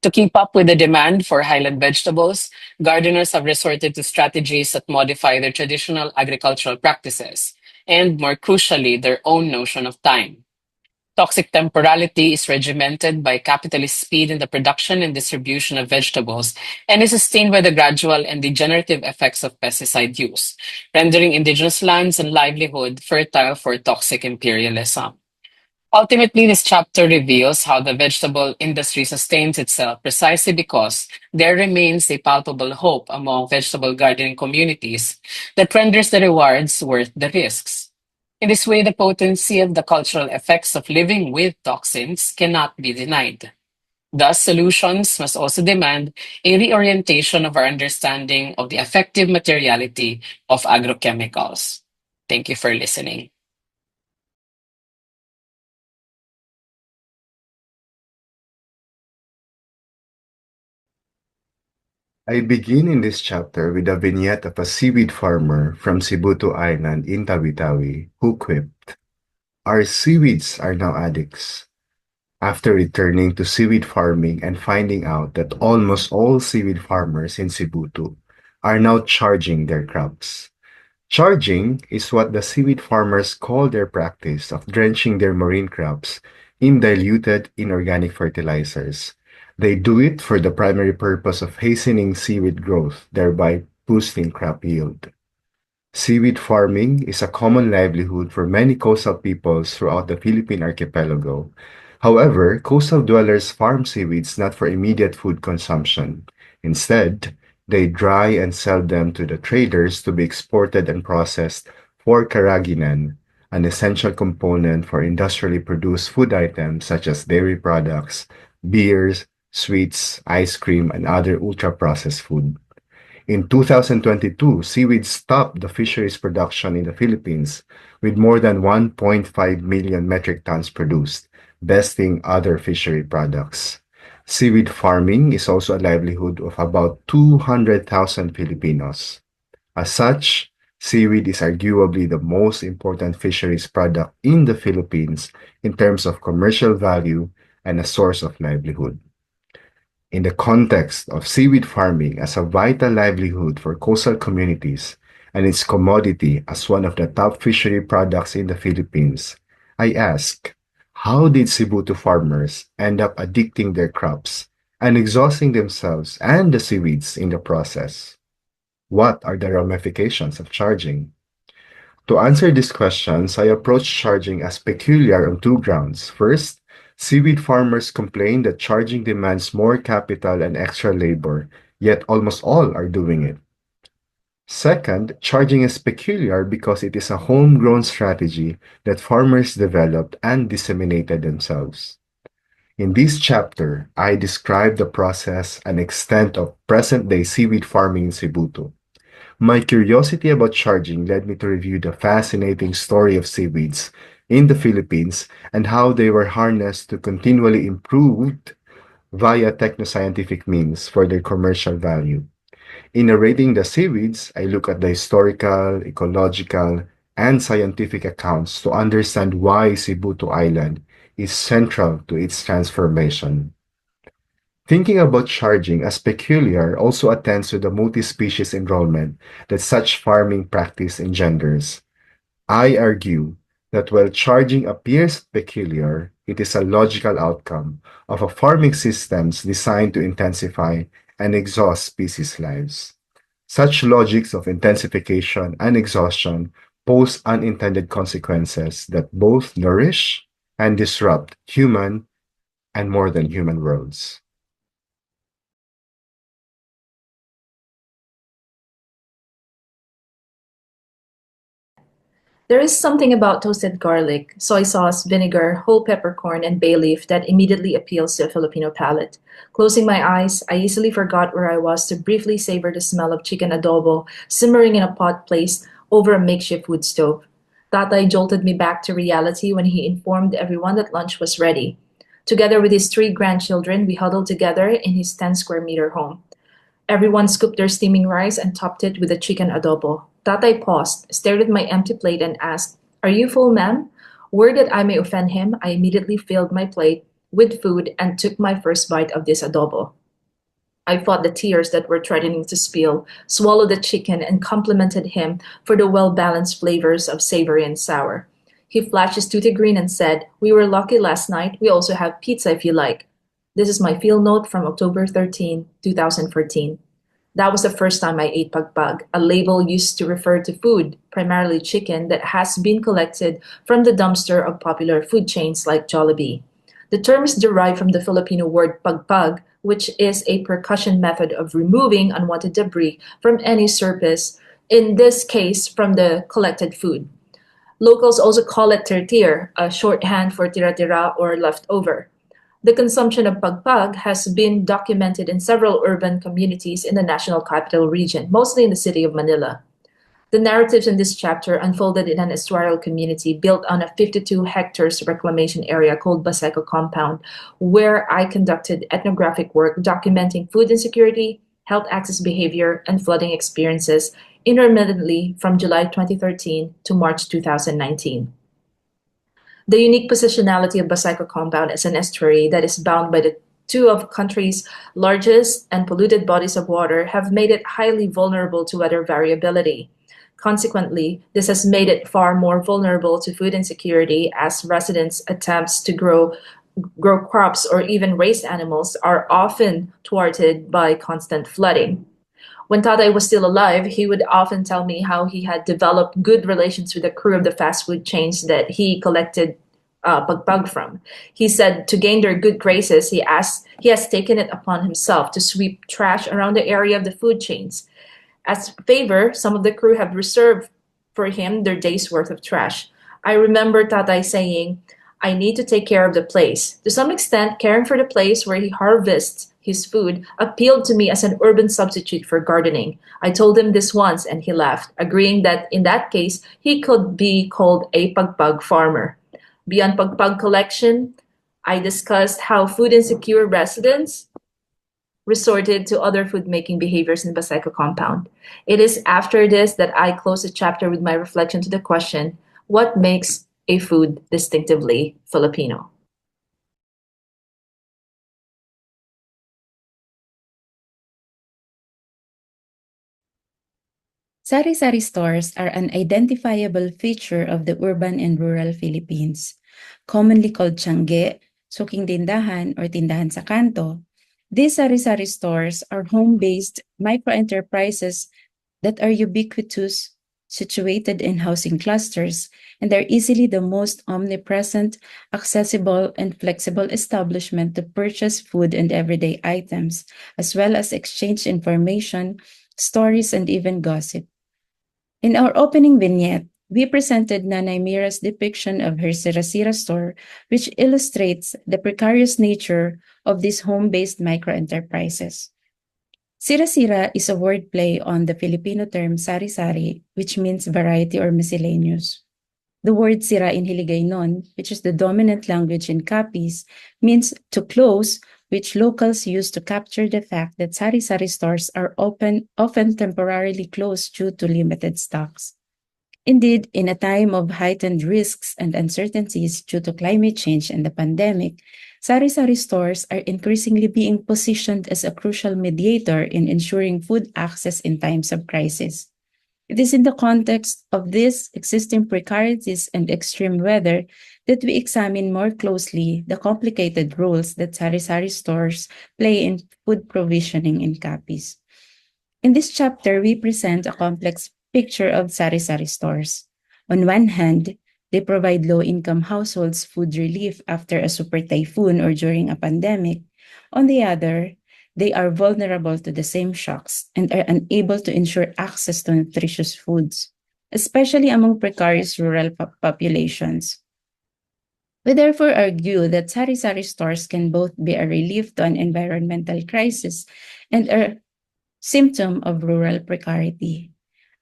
To keep up with the demand for highland vegetables, gardeners have resorted to strategies that modify their traditional agricultural practices and, more crucially, their own notion of time. Toxic temporality is regimented by capitalist speed in the production and distribution of vegetables and is sustained by the gradual and degenerative effects of pesticide use, rendering indigenous lands and livelihood fertile for toxic imperialism. Ultimately, this chapter reveals how the vegetable industry sustains itself precisely because there remains a palpable hope among vegetable gardening communities that renders the rewards worth the risks. In this way, the potency of the cultural effects of living with toxins cannot be denied. Thus, solutions must also demand a reorientation of our understanding of the effective materiality of agrochemicals. Thank you for listening. I begin in this chapter with a vignette of a seaweed farmer from Sibutu Island in Tawi-Tawi who quipped, "Our seaweeds are now addicts." After returning to seaweed farming and finding out that almost all seaweed farmers in Sibutu are now charging their crops. Charging is what the seaweed farmers call their practice of drenching their marine crops in diluted inorganic fertilizers. They do it for the primary purpose of hastening seaweed growth, thereby boosting crop yield. Seaweed farming is a common livelihood for many coastal peoples throughout the Philippine archipelago. However, coastal dwellers farm seaweeds not for immediate food consumption. Instead, they dry and sell them to the traders to be exported and processed for karaginan, an essential component for industrially produced food items such as dairy products, beers, sweets, ice cream, and other ultra-processed food. In 2022, seaweed stopped the fisheries production in the Philippines with more than 1.5 million metric tons produced, besting other fishery products. Seaweed farming is also a livelihood of about 200,000 Filipinos. As such, seaweed is arguably the most important fisheries product in the Philippines in terms of commercial value and a source of livelihood. In the context of seaweed farming as a vital livelihood for coastal communities and its commodity as one of the top fishery products in the Philippines, I ask, how did Sibutu farmers end up addicting their crops and exhausting themselves and the seaweeds in the process? What are the ramifications of charging? To answer these questions, I approach charging as peculiar on two grounds. First, seaweed farmers complain that charging demands more capital and extra labor, yet almost all are doing it. Second, charging is peculiar because it is a homegrown strategy that farmers developed and disseminated themselves. In this chapter, I describe the process and extent of present-day seaweed farming in Cebu. My curiosity about charging led me to review the fascinating story of seaweeds in the Philippines and how they were harnessed to continually improved via technoscientific means for their commercial value. In narrating the seaweeds, I look at the historical, ecological, and scientific accounts to understand why Cebu Island is central to its transformation. Thinking about charging as peculiar also attends to the multi-species enrollment that such farming practice engenders. I argue that while charging appears peculiar, it is a logical outcome of a farming systems designed to intensify and exhaust species lives. Such logics of intensification and exhaustion pose unintended consequences that both nourish and disrupt human and more than human worlds. There is something about toasted garlic, soy sauce, vinegar, whole peppercorn, and bay leaf that immediately appeals to a Filipino palate. Closing my eyes, I easily forgot where I was to briefly savor the smell of chicken adobo simmering in a pot placed over a makeshift wood stove. Tatay jolted me back to reality when he informed everyone that lunch was ready. Together with his 3 grandchildren, we huddled together in his 10-square-meter home. Everyone scooped their steaming rice and topped it with a chicken adobo. Tatay paused, stared at my empty plate, and asked, "Are you full, ma'am?" Worried that I may offend him, I immediately filled my plate with food and took my first bite of this adobo. I fought the tears that were threatening to spill, swallowed the chicken, and complimented him for the well-balanced flavors of savory and sour. He flashed his toothy grin and said, "We were lucky last night. We also have pizza if you like." This is my field note from October 13, 2014. That was the first time I ate pagpag, a label used to refer to food, primarily chicken, that has been collected from the dumpster of popular food chains like Jollibee. The term is derived from the Filipino word pagpag, which is a percussion method of removing unwanted debris from any surface, in this case from the collected food. Locals also call it tirtir, a shorthand for tira-tira or leftover. The consumption of pagpag has been documented in several urban communities in the National Capital Region, mostly in the city of Manila. The narratives in this chapter unfolded in an estuarial community built on a 52 hectares reclamation area called Baseco Compound, where I conducted ethnographic work documenting food insecurity, health access behavior, and flooding experiences intermittently from July 2013 to March 2019. The unique positionality of Baseco Compound as an estuary that is bound by the 2 of the country's largest and polluted bodies of water have made it highly vulnerable to weather variability. Consequently, this has made it far more vulnerable to food insecurity as residents' attempts to grow crops or even raise animals are often thwarted by constant flooding. When Tatay was still alive, he would often tell me how he had developed good relations with the crew of the fast food chains that he collected pagpag from. He said to gain their good graces, he has taken it upon himself to sweep trash around the area of the food chains. As a favor, some of the crew have reserved for him their day's worth of trash. I remember Tatay saying, "I need to take care of the place." To some extent, caring for the place where he harvests his food appealed to me as an urban substitute for gardening. I told him this once and he laughed, agreeing that in that case, he could be called a pagpag farmer. Beyond pagpag collection, I discussed how food insecure residents resorted to other food-making behaviors in Baseco Compound. It is after this that I close the chapter with my reflection to the question, what makes a food distinctively Filipino? Sari-sari stores are an identifiable feature of the urban and rural Philippines. Commonly called tiangge, suking tindahan, or tindahan sa kanto, these sari-sari stores are home-based micro-enterprises that are ubiquitous, situated in housing clusters, and are easily the most omnipresent, accessible, and flexible establishment to purchase food and everyday items, as well as exchange information, stories, and even gossip. In our opening vignette, we presented Nanay Mira's depiction of her sira-sira store, which illustrates the precarious nature of these home-based microenterprises. Sira-sira is a wordplay on the Filipino term sari-sari, which means variety or miscellaneous. The word sira in Hiligaynon, which is the dominant language in Capiz, means to close, which locals use to capture the fact that sari-sari stores are often temporarily closed due to limited stocks. Indeed, in a time of heightened risks and uncertainties due to climate change and the pandemic, sari-sari stores are increasingly being positioned as a crucial mediator in ensuring food access in times of crisis. It is in the context of these existing precarities and extreme weather that we examine more closely the complicated roles that sari-sari stores play in food provisioning in Capiz. In this chapter, we present a complex picture of sari-sari stores. On one hand, they provide low-income households food relief after a super typhoon or during a pandemic. On the other, they are vulnerable to the same shocks and are unable to ensure access to nutritious foods, especially among precarious rural populations. We therefore argue that sari-sari stores can both be a relief to an environmental crisis and a symptom of rural precarity,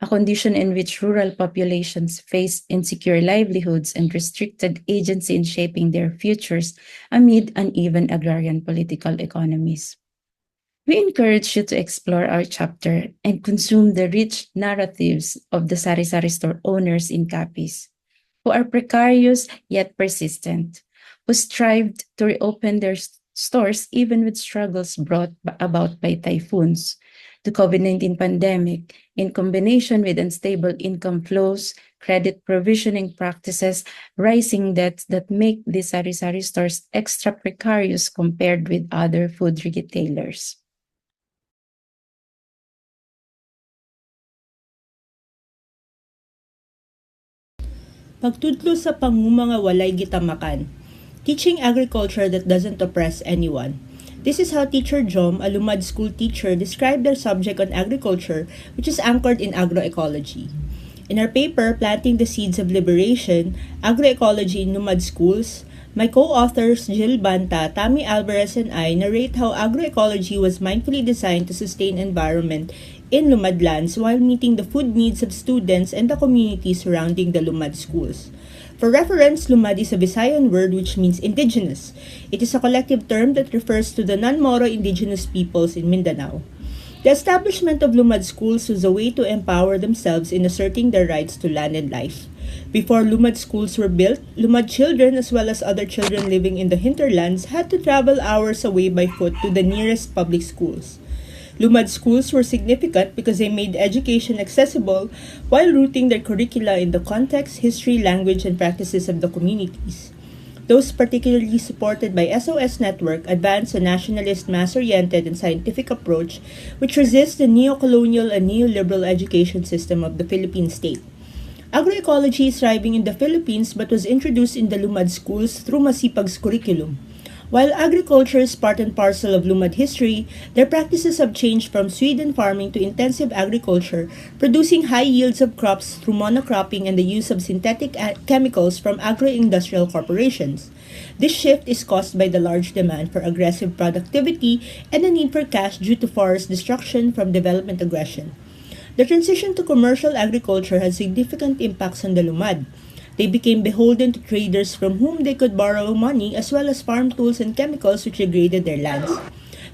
a condition in which rural populations face insecure livelihoods and restricted agency in shaping their futures amid uneven agrarian political economies. We encourage you to explore our chapter and consume the rich narratives of the sari-sari store owners in Capiz, who are precarious yet persistent, who strived to reopen their stores even with struggles brought about by typhoons, the COVID-19 pandemic, in combination with unstable income flows, credit provisioning practices, rising debts that make these sari-sari stores extra precarious compared with other food retailers. Pagtudlo sa pangumanga walay gitamakan. Teaching agriculture that doesn't oppress anyone. This is how Teacher Jom, a Lumad school teacher, described their subject on agriculture, which is anchored in agroecology. In our paper, Planting the Seeds of Liberation, Agroecology in Lumad Schools, my co-authors Jill Banta, Tammy Alvarez, and I narrate how agroecology was mindfully designed to sustain environment in Lumad lands while meeting the food needs of students and the community surrounding the Lumad schools. For reference, Lumad is a Visayan word which means indigenous. It is a collective term that refers to the non-Moro indigenous peoples in Mindanao. The establishment of Lumad schools was a way to empower themselves in asserting their rights to land and life. Before Lumad schools were built, Lumad children as well as other children living in the hinterlands had to travel hours away by foot to the nearest public schools. Lumad schools were significant because they made education accessible while rooting their curricula in the context, history, language, and practices of the communities. Those particularly supported by SOS Network advance a nationalist, mass-oriented, and scientific approach which resists the neo-colonial and neoliberal education system of the Philippine state. Agroecology is thriving in the Philippines but was introduced in the Lumad schools through Masipag's curriculum. While agriculture is part and parcel of Lumad history, their practices have changed from Sweden farming to intensive agriculture, producing high yields of crops through monocropping and the use of synthetic chemicals from agro-industrial corporations. This shift is caused by the large demand for aggressive productivity and the need for cash due to forest destruction from development aggression. The transition to commercial agriculture has significant impacts on the Lumad. They became beholden to traders from whom they could borrow money as well as farm tools and chemicals which degraded their lands.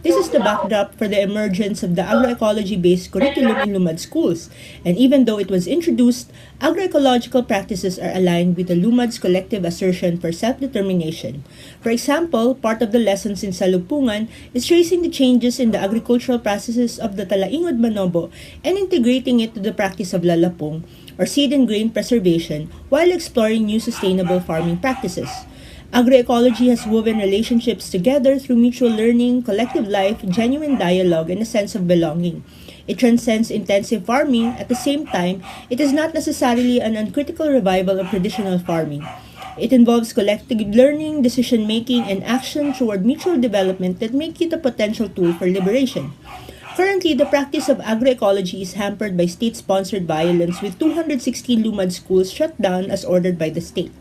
This is the backdrop for the emergence of the agroecology-based curriculum in Lumad schools, and even though it was introduced, agroecological practices are aligned with the Lumad's collective assertion for self-determination. For example, part of the lessons in Salupungan is tracing the changes in the agricultural processes of the Talaingod Manobo and integrating it to the practice of lalapong, or seed and grain preservation, while exploring new sustainable farming practices. Agroecology has woven relationships together through mutual learning, collective life, genuine dialogue, and a sense of belonging. It transcends intensive farming. At the same time, it is not necessarily an uncritical revival of traditional farming. It involves collective learning, decision-making, and action toward mutual development that make it a potential tool for liberation. Currently, the practice of agroecology is hampered by state-sponsored violence with 216 Lumad schools shut down as ordered by the state.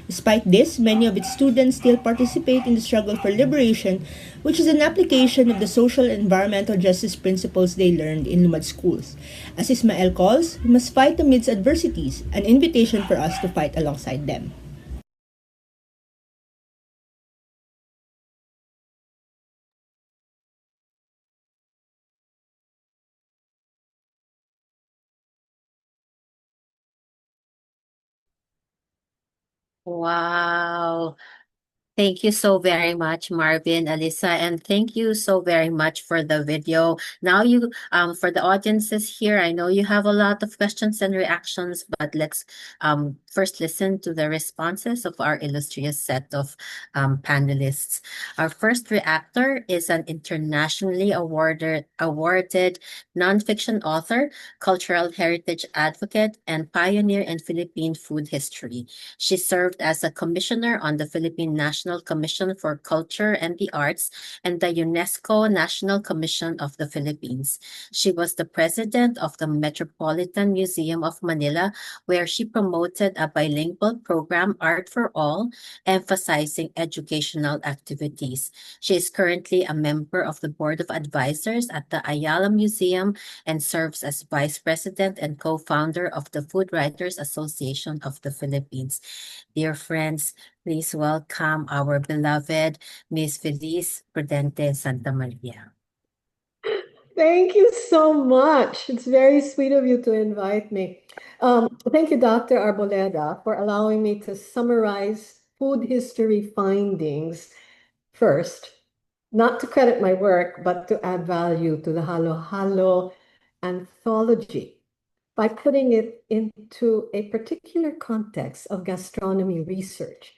Despite this, many of its students still participate in the struggle for liberation, which is an application of the social and environmental justice principles they learned in Lumad schools. As Ismael calls, we must fight amidst adversities, an invitation for us to fight alongside them. Wow. Thank you so very much, Marvin, Alyssa, and thank you so very much for the video. Now for the audiences here, I know you have a lot of questions and reactions, but let's first listen to the responses of our illustrious set of panelists. Our first reactor is an internationally awarded nonfiction author, cultural heritage advocate, and pioneer in Philippine food history. She served as a commissioner on the Philippine National Commission for Culture and the Arts and the UNESCO National Commission of the Philippines. She was the president of the Metropolitan Museum of Manila, where she promoted a bilingual program, Art for All, emphasizing educational activities. She is currently a member of the Board of Advisors at the Ayala Museum and serves as vice president and co-founder of the Food Writers Association of the Philippines. Dear friends, please welcome our beloved Miss Felice Prudente Santa Maria. Thank you so much. It's very sweet of you to invite me. Thank you, Dr. Arboleda, for allowing me to summarize food history findings first, not to credit my work, but to add value to the Halo Halo anthology by putting it into a particular context of gastronomy research.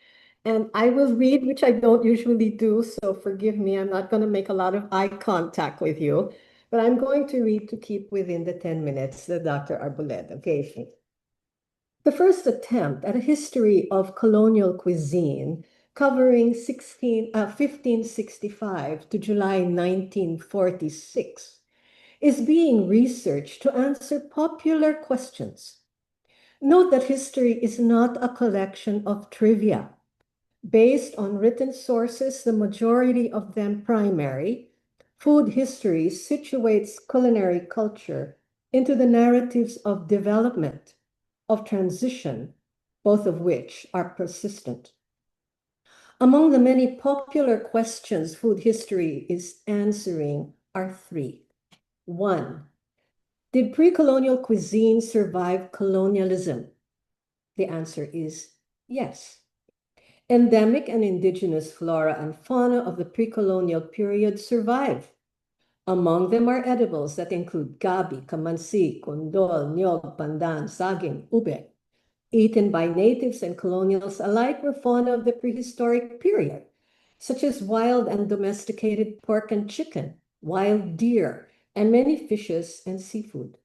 And I will read, which I don't usually do, so forgive me. I'm not going to make a lot of eye contact with you, but I'm going to read to keep within the 10 minutes that Dr. Arboleda gave me. The first attempt at a history of colonial cuisine covering 1565 to July 1946 is being researched to answer popular questions. Note that history is not a collection of trivia. Based on written sources, the majority of them primary, food history situates culinary culture into the narratives of development, of transition, both of which are persistent. Among the many popular questions food history is answering are three. One, did pre-colonial cuisine survive colonialism? The answer is yes. Endemic and indigenous flora and fauna of the pre-colonial period survive. Among them are edibles that include gabi, kamansi, kondol, niyog, pandan, saging, ube. Eaten by natives and colonials alike were fauna of the prehistoric period, such as wild and domesticated pork and chicken, wild deer, and many fishes and seafood.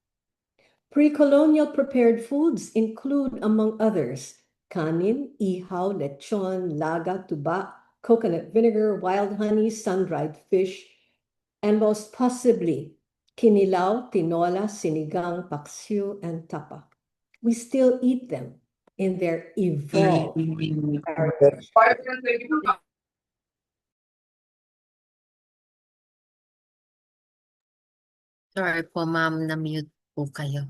Pre-colonial prepared foods include, among others, kanin, ihaw, lechon, laga, tuba, coconut vinegar, wild honey, sun-dried fish, and most possibly kinilaw, tinola, sinigang, paksiw, and tapa. We still eat them in their evolved heritage. Sorry po, ma'am, na-mute po kayo.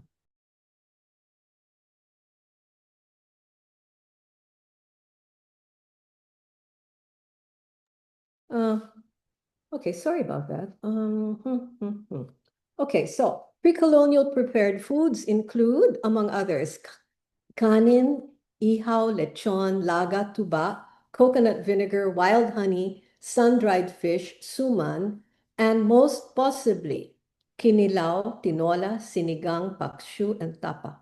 Okay, sorry about that. Okay, so pre-colonial prepared foods include, among others, kanin, ihaw, lechon, laga, tuba, coconut vinegar, wild honey, sun-dried fish, suman, and most possibly kinilaw, tinola, sinigang, paksiw, and tapa.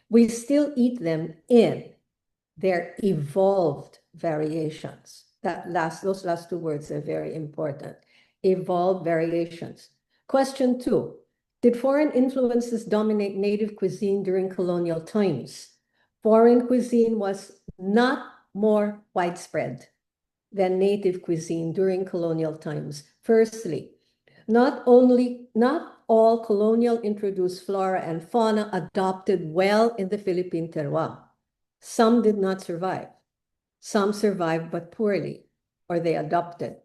We still eat them in their evolved variations. Those last two words are very important. Evolved variations. Question 2. Did foreign influences dominate native cuisine during colonial times? Foreign cuisine was not more widespread than native cuisine during colonial times. Firstly, Not all colonial introduced flora and fauna adopted well in the Philippine terroir. Some did not survive. Some survived but poorly, or they adopted.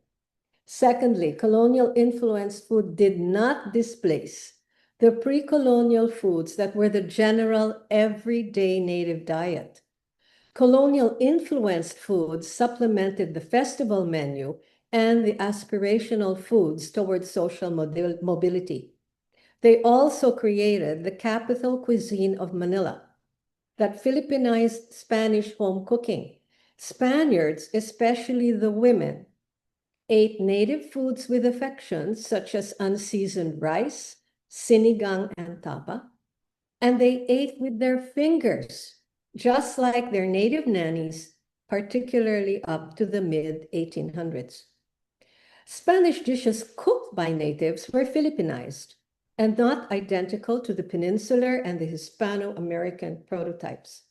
Secondly, colonial influenced food did not displace the pre-colonial foods that were the general everyday native diet. Colonial influenced foods supplemented the festival menu and the aspirational foods towards social mobility. They also created the capital cuisine of Manila that Filipinized Spanish home cooking. Spaniards, especially the women, ate native foods with affection, such as unseasoned rice, sinigang, and tapa, and they ate with their fingers, just like their native nannies, particularly up to the mid-1800s. Spanish dishes cooked by natives were Filipinized and not identical to the Peninsular and the Hispano-American prototypes.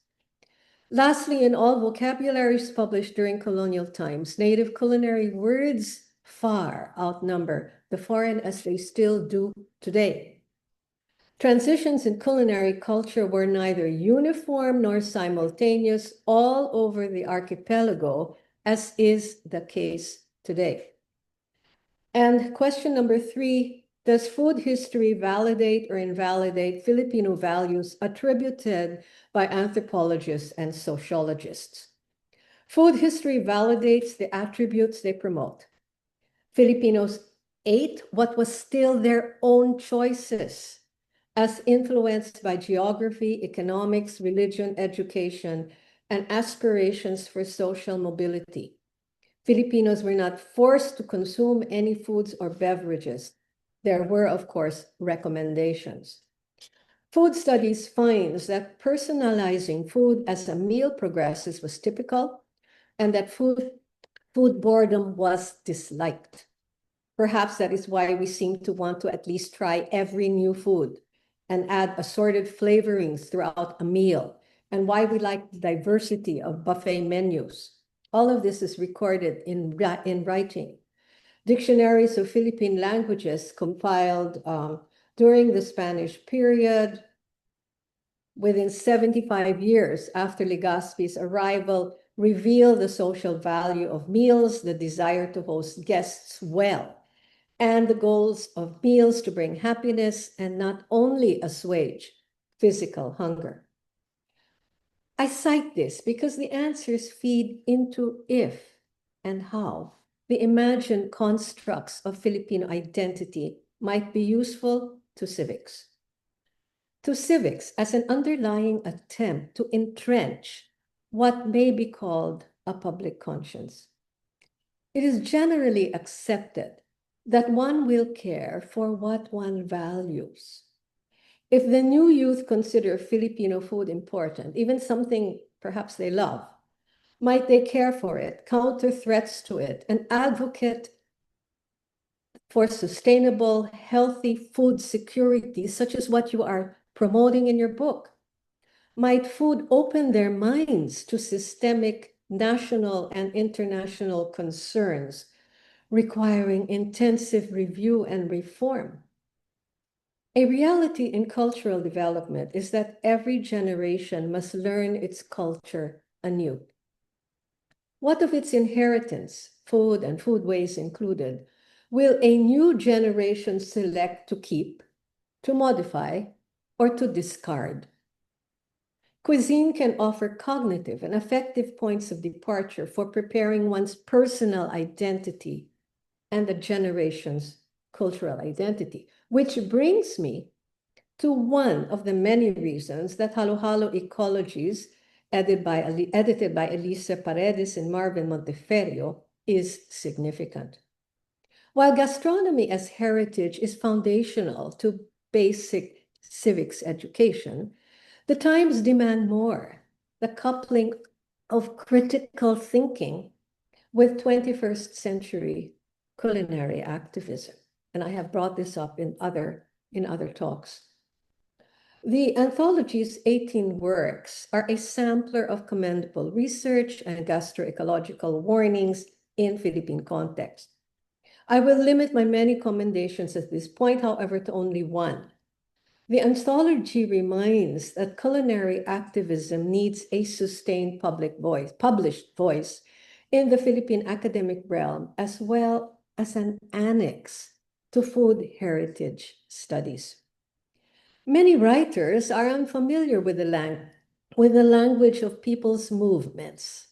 Lastly, in all vocabularies published during colonial times, native culinary words far outnumber the foreign as they still do today. Transitions in culinary culture were neither uniform nor simultaneous all over the archipelago, as is the case today. And question number 3, does food history validate or invalidate Filipino values attributed by anthropologists and sociologists? Food history validates the attributes they promote. Filipinos ate what was still their own choices, as influenced by geography, economics, religion, education, and aspirations for social mobility. Filipinos were not forced to consume any foods or beverages. There were, of course, recommendations. Food studies finds that personalizing food as a meal progresses was typical, and that food boredom was disliked. Perhaps that is why we seem to want to at least try every new food and add assorted flavorings throughout a meal, and why we like the diversity of buffet menus. All of this is recorded in writing. Dictionaries of Philippine languages compiled during the Spanish period, within 75 years after Legazpi's arrival, reveal the social value of meals, the desire to host guests well, and the goals of meals to bring happiness and not only assuage physical hunger. I cite this because the answers feed into if and how the imagined constructs of Filipino identity might be useful to civics. To civics as an underlying attempt to entrench what may be called a public conscience. It is generally accepted that one will care for what one values. If the new youth consider Filipino food important, even something perhaps they love, might they care for it, counter threats to it, and advocate for sustainable, healthy food security, such as what you are promoting in your book? Might food open their minds to systemic national and international concerns requiring intensive review and reform? A reality in cultural development is that every generation must learn its culture anew. What of its inheritance, food and foodways included, will a new generation select to keep, to modify, or to discard? Cuisine can offer cognitive and affective points of departure for preparing one's personal identity and the generation's cultural identity, which brings me to one of the many reasons that Halo-Halo Ecologies, edited by Alyssa, Paredes, and Marvin Montefrio, is significant. While gastronomy as heritage is foundational to basic civics education, the times demand more, the coupling of critical thinking with 21st century culinary activism. And I have brought this up in other talks. The anthology's 18 works are a sampler of commendable research and gastroecological warnings in Philippine context. I will limit my many commendations at this point, however, to only one. The anthology reminds that culinary activism needs a sustained published voice in the Philippine academic realm, as well as an annex to food heritage studies. Many writers are unfamiliar with the language of people's movements.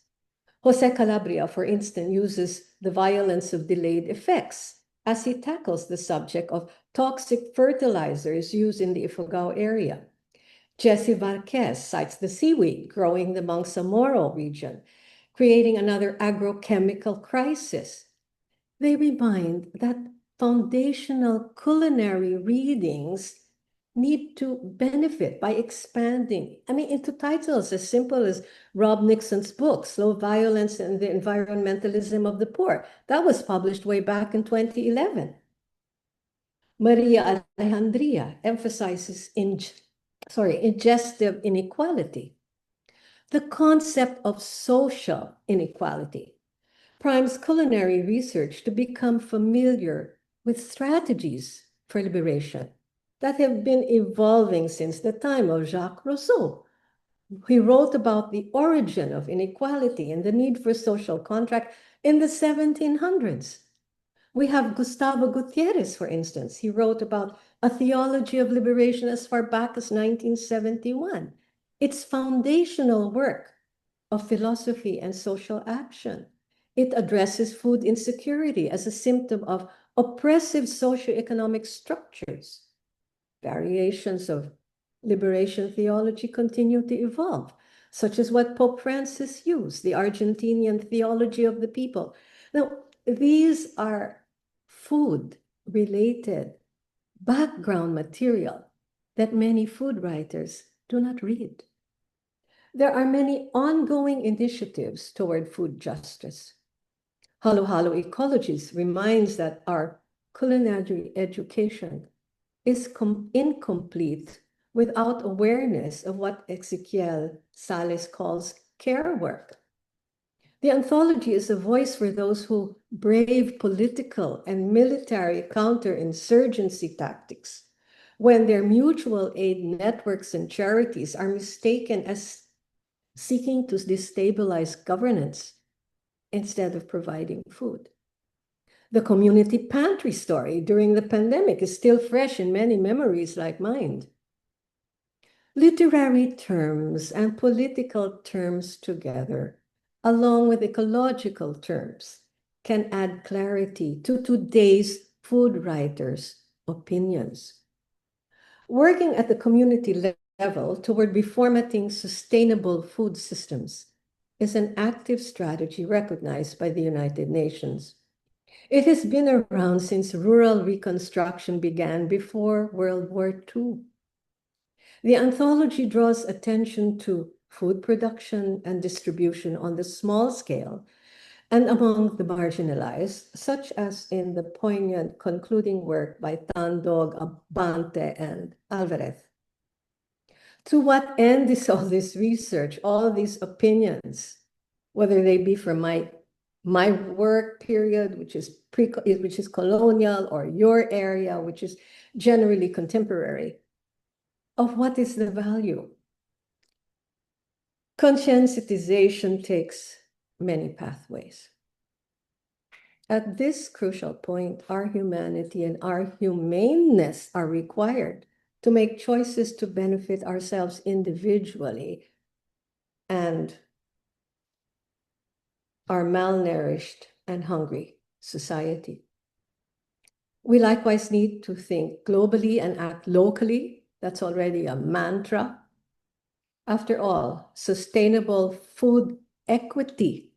Jose Calabria, for instance, uses the violence of delayed effects as he tackles the subject of toxic fertilizers used in the Ifugao area. Jesse Varquez cites the seaweed growing in the Bangsamoro region, creating another agrochemical crisis. They remind that foundational culinary readings need to benefit by expanding, into titles as simple as Rob Nixon's book, Slow Violence and the Environmentalism of the Poor. That was published way back in 2011. Maria Alejandria emphasizes ingestive inequality. The concept of social inequality primes culinary research to become familiar with strategies for liberation that have been evolving since the time of Jacques Rousseau. He wrote about the origin of inequality and the need for social contract in the 1700s. We have Gustavo Gutierrez, for instance. He wrote about a theology of liberation as far back as 1971. It's foundational work of philosophy and social action. It addresses food insecurity as a symptom of oppressive socioeconomic structures. Variations of liberation theology continue to evolve, such as what Pope Francis used, the Argentinian theology of the people. Now, these are food-related background material that many food writers do not read. There are many ongoing initiatives toward food justice. Halo Halo Ecologies reminds that our culinary education is incomplete without awareness of what Ezequiel Sales calls care work. The anthology is a voice for those who brave political and military counterinsurgency tactics when their mutual aid networks and charities are mistaken as seeking to destabilize governance instead of providing food. The community pantry story during the pandemic is still fresh in many memories like mine. Literary terms and political terms together, along with ecological terms, can add clarity to today's food writers' opinions. Working at the community level toward reformatting sustainable food systems is an active strategy recognized by the United Nations. It has been around since rural reconstruction began before World War II. The anthology draws attention to food production and distribution on the small scale and among the marginalized, such as in the poignant concluding work by Tandog, Abante, and Alvarez. To what end is all this research, all these opinions, whether they be from my work period, which is colonial, or your area, which is generally contemporary? Of what is the value? Conscientization takes many pathways. At this crucial point, our humanity and our humaneness are required to make choices to benefit ourselves individually and our malnourished and hungry society. We likewise need to think globally and act locally. That's already a mantra. After all, sustainable food equity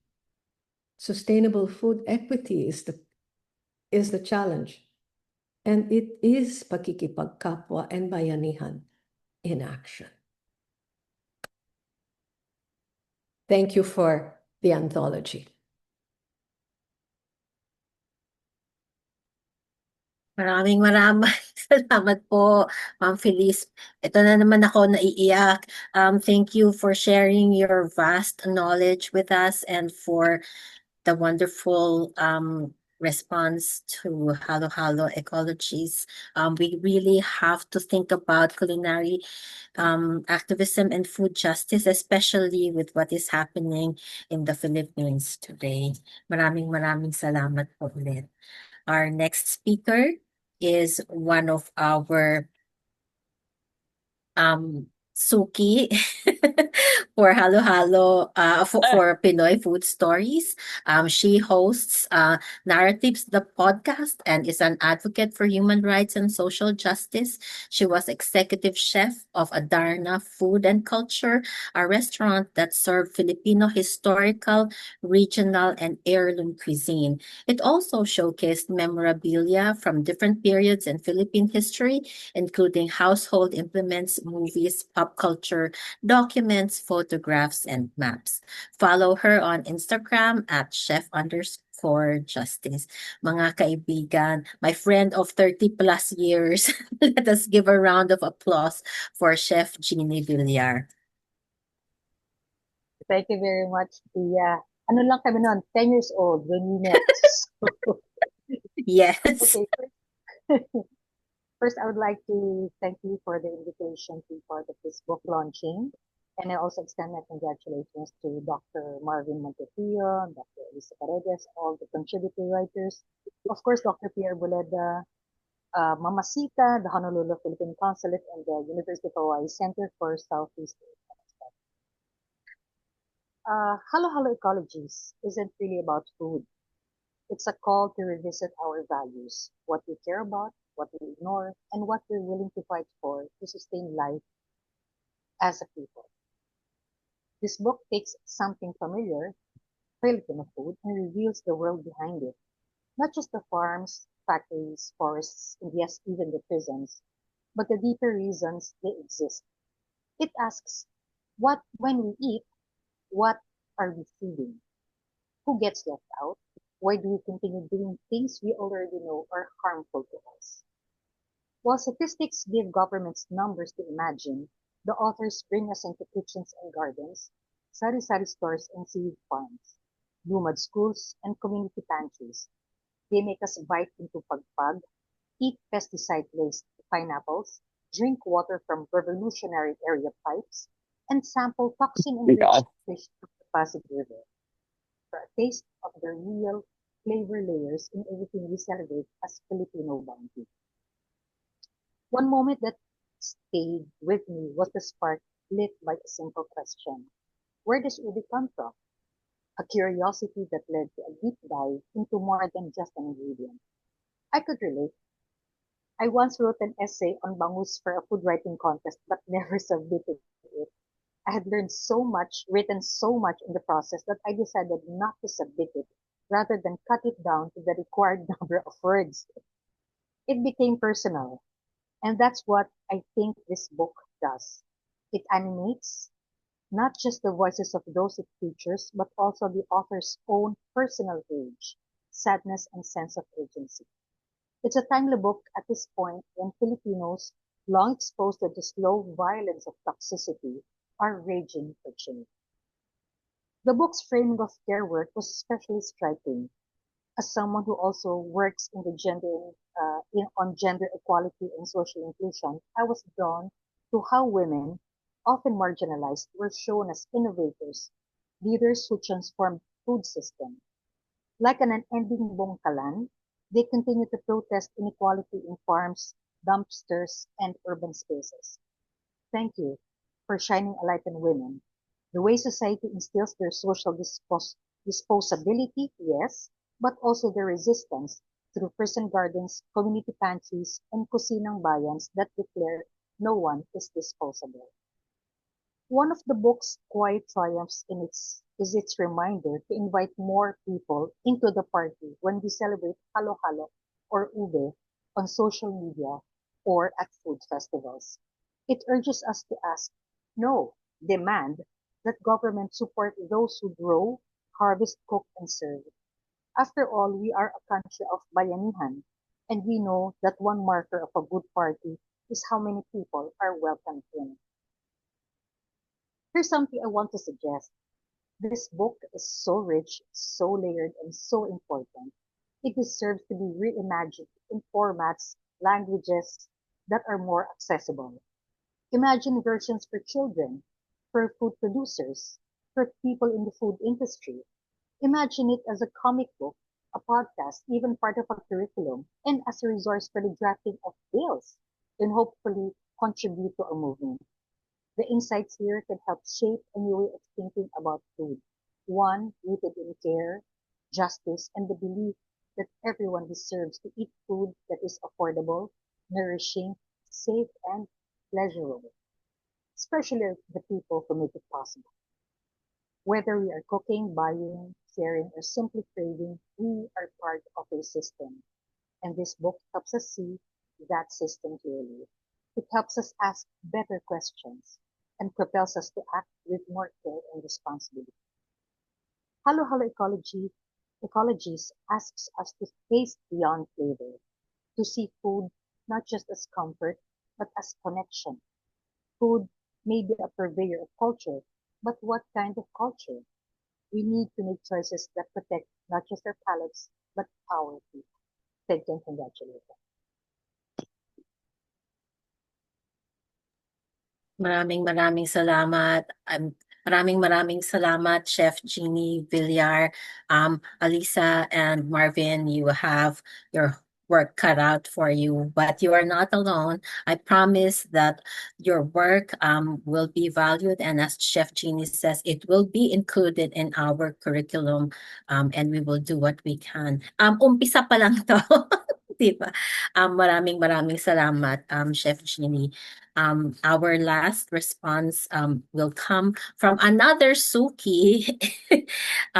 is the challenge. And it is pakikipagkapwa and bayanihan in action. Thank you for the anthology. Maraming salamat po, Ma'am Felice. Ito na naman ako naiiyak. Thank you for sharing your vast knowledge with us and for the wonderful response to Halo Halo Ecologies. We really have to think about culinary activism and food justice, especially with what is happening in the Philippines today. Maraming salamat po ulit. Our next speaker is one of our Suki for Halo Halo for Pinoy Food Stories. She hosts Narratives the podcast and is an advocate for human rights and social justice. She was executive chef of Adarna Food and Culture, a restaurant that served Filipino historical, regional, and heirloom cuisine. It also showcased memorabilia from different periods in Philippine history, including household implements, movies, pop culture, documents, photographs, and maps. Follow her on Instagram at chef_justice. Mga kaibigan, my friend of 30 plus years, let us give a round of applause for Chef Giney Villar. Thank you very much, Tia. Ano lang kami noon, 10 years old when we met. Yes. Okay. First, I would like to thank you for the invitation to be part of this book launching. And I also extend my congratulations to Dr. Marvin Montefrio, Dr. Alyssa Paredes, all the contributor writers. Of course, Dr. Arboleda, Mamacita, the Honolulu Philippine Consulate, and the University of Hawaii Center for Southeast Asia. Halo Halo Ecologies isn't really about food. It's a call to revisit our values, what we care about, what we ignore, and what we're willing to fight for to sustain life as a people. This book takes something familiar, Filipino food, and reveals the world behind it. Not just the farms, factories, forests, and yes, even the prisons, but the deeper reasons they exist. It asks, when we eat, what are we feeding? Who gets left out? Why do we continue doing things we already know are harmful to us? While statistics give governments numbers to imagine, the authors bring us into kitchens and gardens, sari-sari stores and seaweed farms, lumad schools and community pantries. They make us bite into pagpag, eat pesticide-laced pineapples, drink water from revolutionary area pipes, and sample toxin-enriched fish from the Pasig River. For a taste of the real flavor layers in everything we celebrate as Filipino bounty. One moment that stayed with me was the spark lit by a simple question. Where does ube come from? A curiosity that led to a deep dive into more than just an ingredient. I could relate. I once wrote an essay on bangus for a food writing contest but never submitted it. I had learned so much, written so much in the process that I decided not to submit it rather than cut it down to the required number of words. It became personal, and that's what I think this book does. It animates not just the voices of those it features, but also the author's own personal rage, sadness, and sense of urgency. It's a timely book at this point when Filipinos, long exposed to the slow violence of toxicity, are raging for change. The book's framing of care work was especially striking. As someone who also works in the on gender equality and social inclusion, I was drawn to how women, often marginalized, were shown as innovators, leaders who transformed food system. Like an unending bongkalan, they continue to protest inequality in farms, dumpsters, and urban spaces. Thank you for shining a light on women. The way society instills their social disposability, yes, but also their resistance through prison gardens, community pantries, and kusinang bayans that declare no one is disposable. One of the book's quiet triumphs is its reminder to invite more people into the party when we celebrate halo halo or ube on social media or at food festivals. It urges us to ask, no, demand that government support those who grow, harvest, cook, and serve. After all, we are a country of bayanihan, and we know that one marker of a good party is how many people are welcomed in. Here's something I want to suggest. This book is so rich, so layered, and so important. It deserves to be reimagined in formats, languages that are more accessible. Imagine versions for children, for food producers, for people in the food industry. Imagine it as a comic book, a podcast, even part of a curriculum, and as a resource for the drafting of bills, and hopefully contribute to a movement. The insights here can help shape a new way of thinking about food, one rooted in care, justice, and the belief that everyone deserves to eat food that is affordable, nourishing, safe, and pleasurable, especially the people who make it possible. Whether we are cooking, buying, sharing, or simply craving, we are part of a system. And this book helps us see that system clearly. It helps us ask better questions and propels us to act with more care and responsibility. Hello, Hello Ecologies asks us to taste beyond flavor, to see food not just as comfort, but as connection. Food may be a purveyor of culture, but what kind of culture? We need to make choices that protect not just our palates, but our people. Thank you and congratulations. Maraming salamat. Maraming salamat, Chef Giney, Villar, Alyssa, and Marvin. You have your work cut out for you, but you are not alone. I promise that your work will be valued, and as Chef Giney says, it will be included in our curriculum, and we will do what we can. Umpisa pa lang to. Diba? Maraming salamat, Chef Giney. Our last response will come from another Suki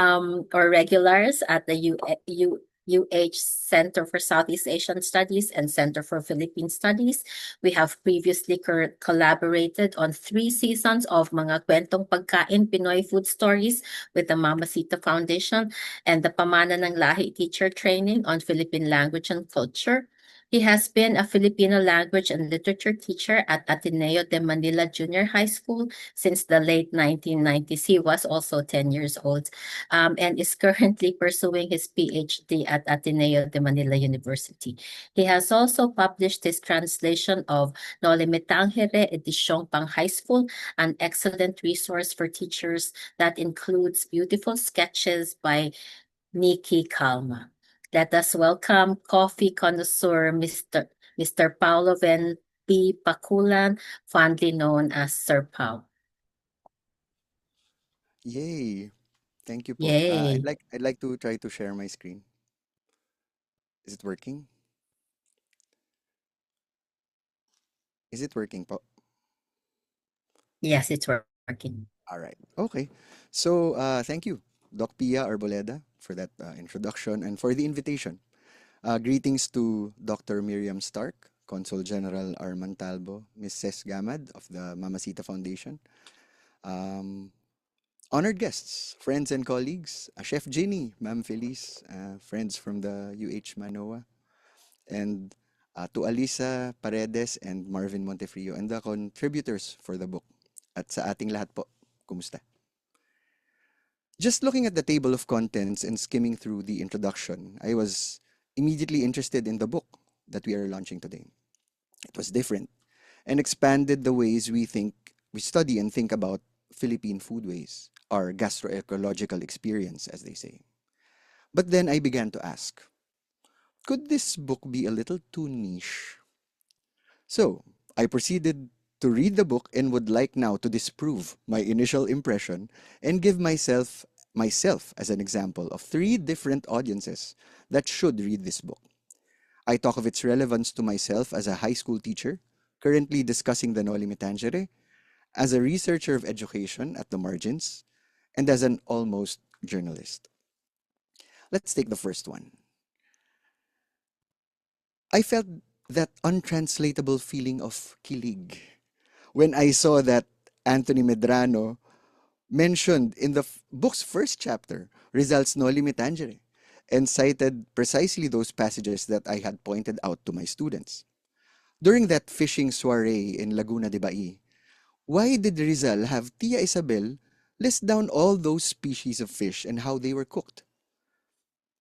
or regulars at the UH Center for Southeast Asian Studies and Center for Philippine Studies. We have previously collaborated on 3 seasons of Mga Kwentong Pagkain Pinoy Food Stories with the Mamacita Foundation and the Pamana ng Lahi Teacher Training on Philippine Language and Culture. He has been a Filipino language and literature teacher at Ateneo de Manila Junior High School since the late 1990s. He was also 10 years old and is currently pursuing his PhD at Ateneo de Manila University. He has also published his translation of Noli Me Tangere Edition Pang High School, an excellent resource for teachers that includes beautiful sketches by Nikki Calma. Let us welcome coffee connoisseur Mr. Paolo P. Paculan, fondly known as Sir Pao. Yay! Thank you po. Yay! I'd like to try to share my screen. Is it working? Is it working po? Yes, it's working. All right. Okay. So, thank you, Doc Pia Arboleda, for that introduction and for the invitation. Greetings to Dr. Miriam Stark, Consul General Arman Talbo, Ms. Ces Gamad of the Mamacita Foundation, honored guests, friends and colleagues, Chef Giney, Ma'am Felice, friends from the UH Mānoa, and to Alyssa, Paredes, and Marvin Montefrio, and the contributors for the book. At sa ating lahat po, kumusta? Just looking at the table of contents and skimming through the introduction, I was immediately interested in the book that we are launching today. It was different and expanded the ways we study and think about Philippine foodways, our gastroecological experience, as they say. But then I began to ask, could this book be a little too niche? So I proceeded to read the book and would like now to disprove my initial impression and give myself as an example of 3 different audiences that should read this book. I talk of its relevance to myself as a high school teacher, currently discussing the Noli Me Tangere, as a researcher of education at the margins, and as an almost journalist. Let's take the first one. I felt that untranslatable feeling of kilig when I saw that Anthony Medrano mentioned in the book's first chapter Rizal's Noli Me Tangere and cited precisely those passages that I had pointed out to my students. During that fishing soiree in Laguna de Bai, why did Rizal have Tia Isabel list down all those species of fish and how they were cooked?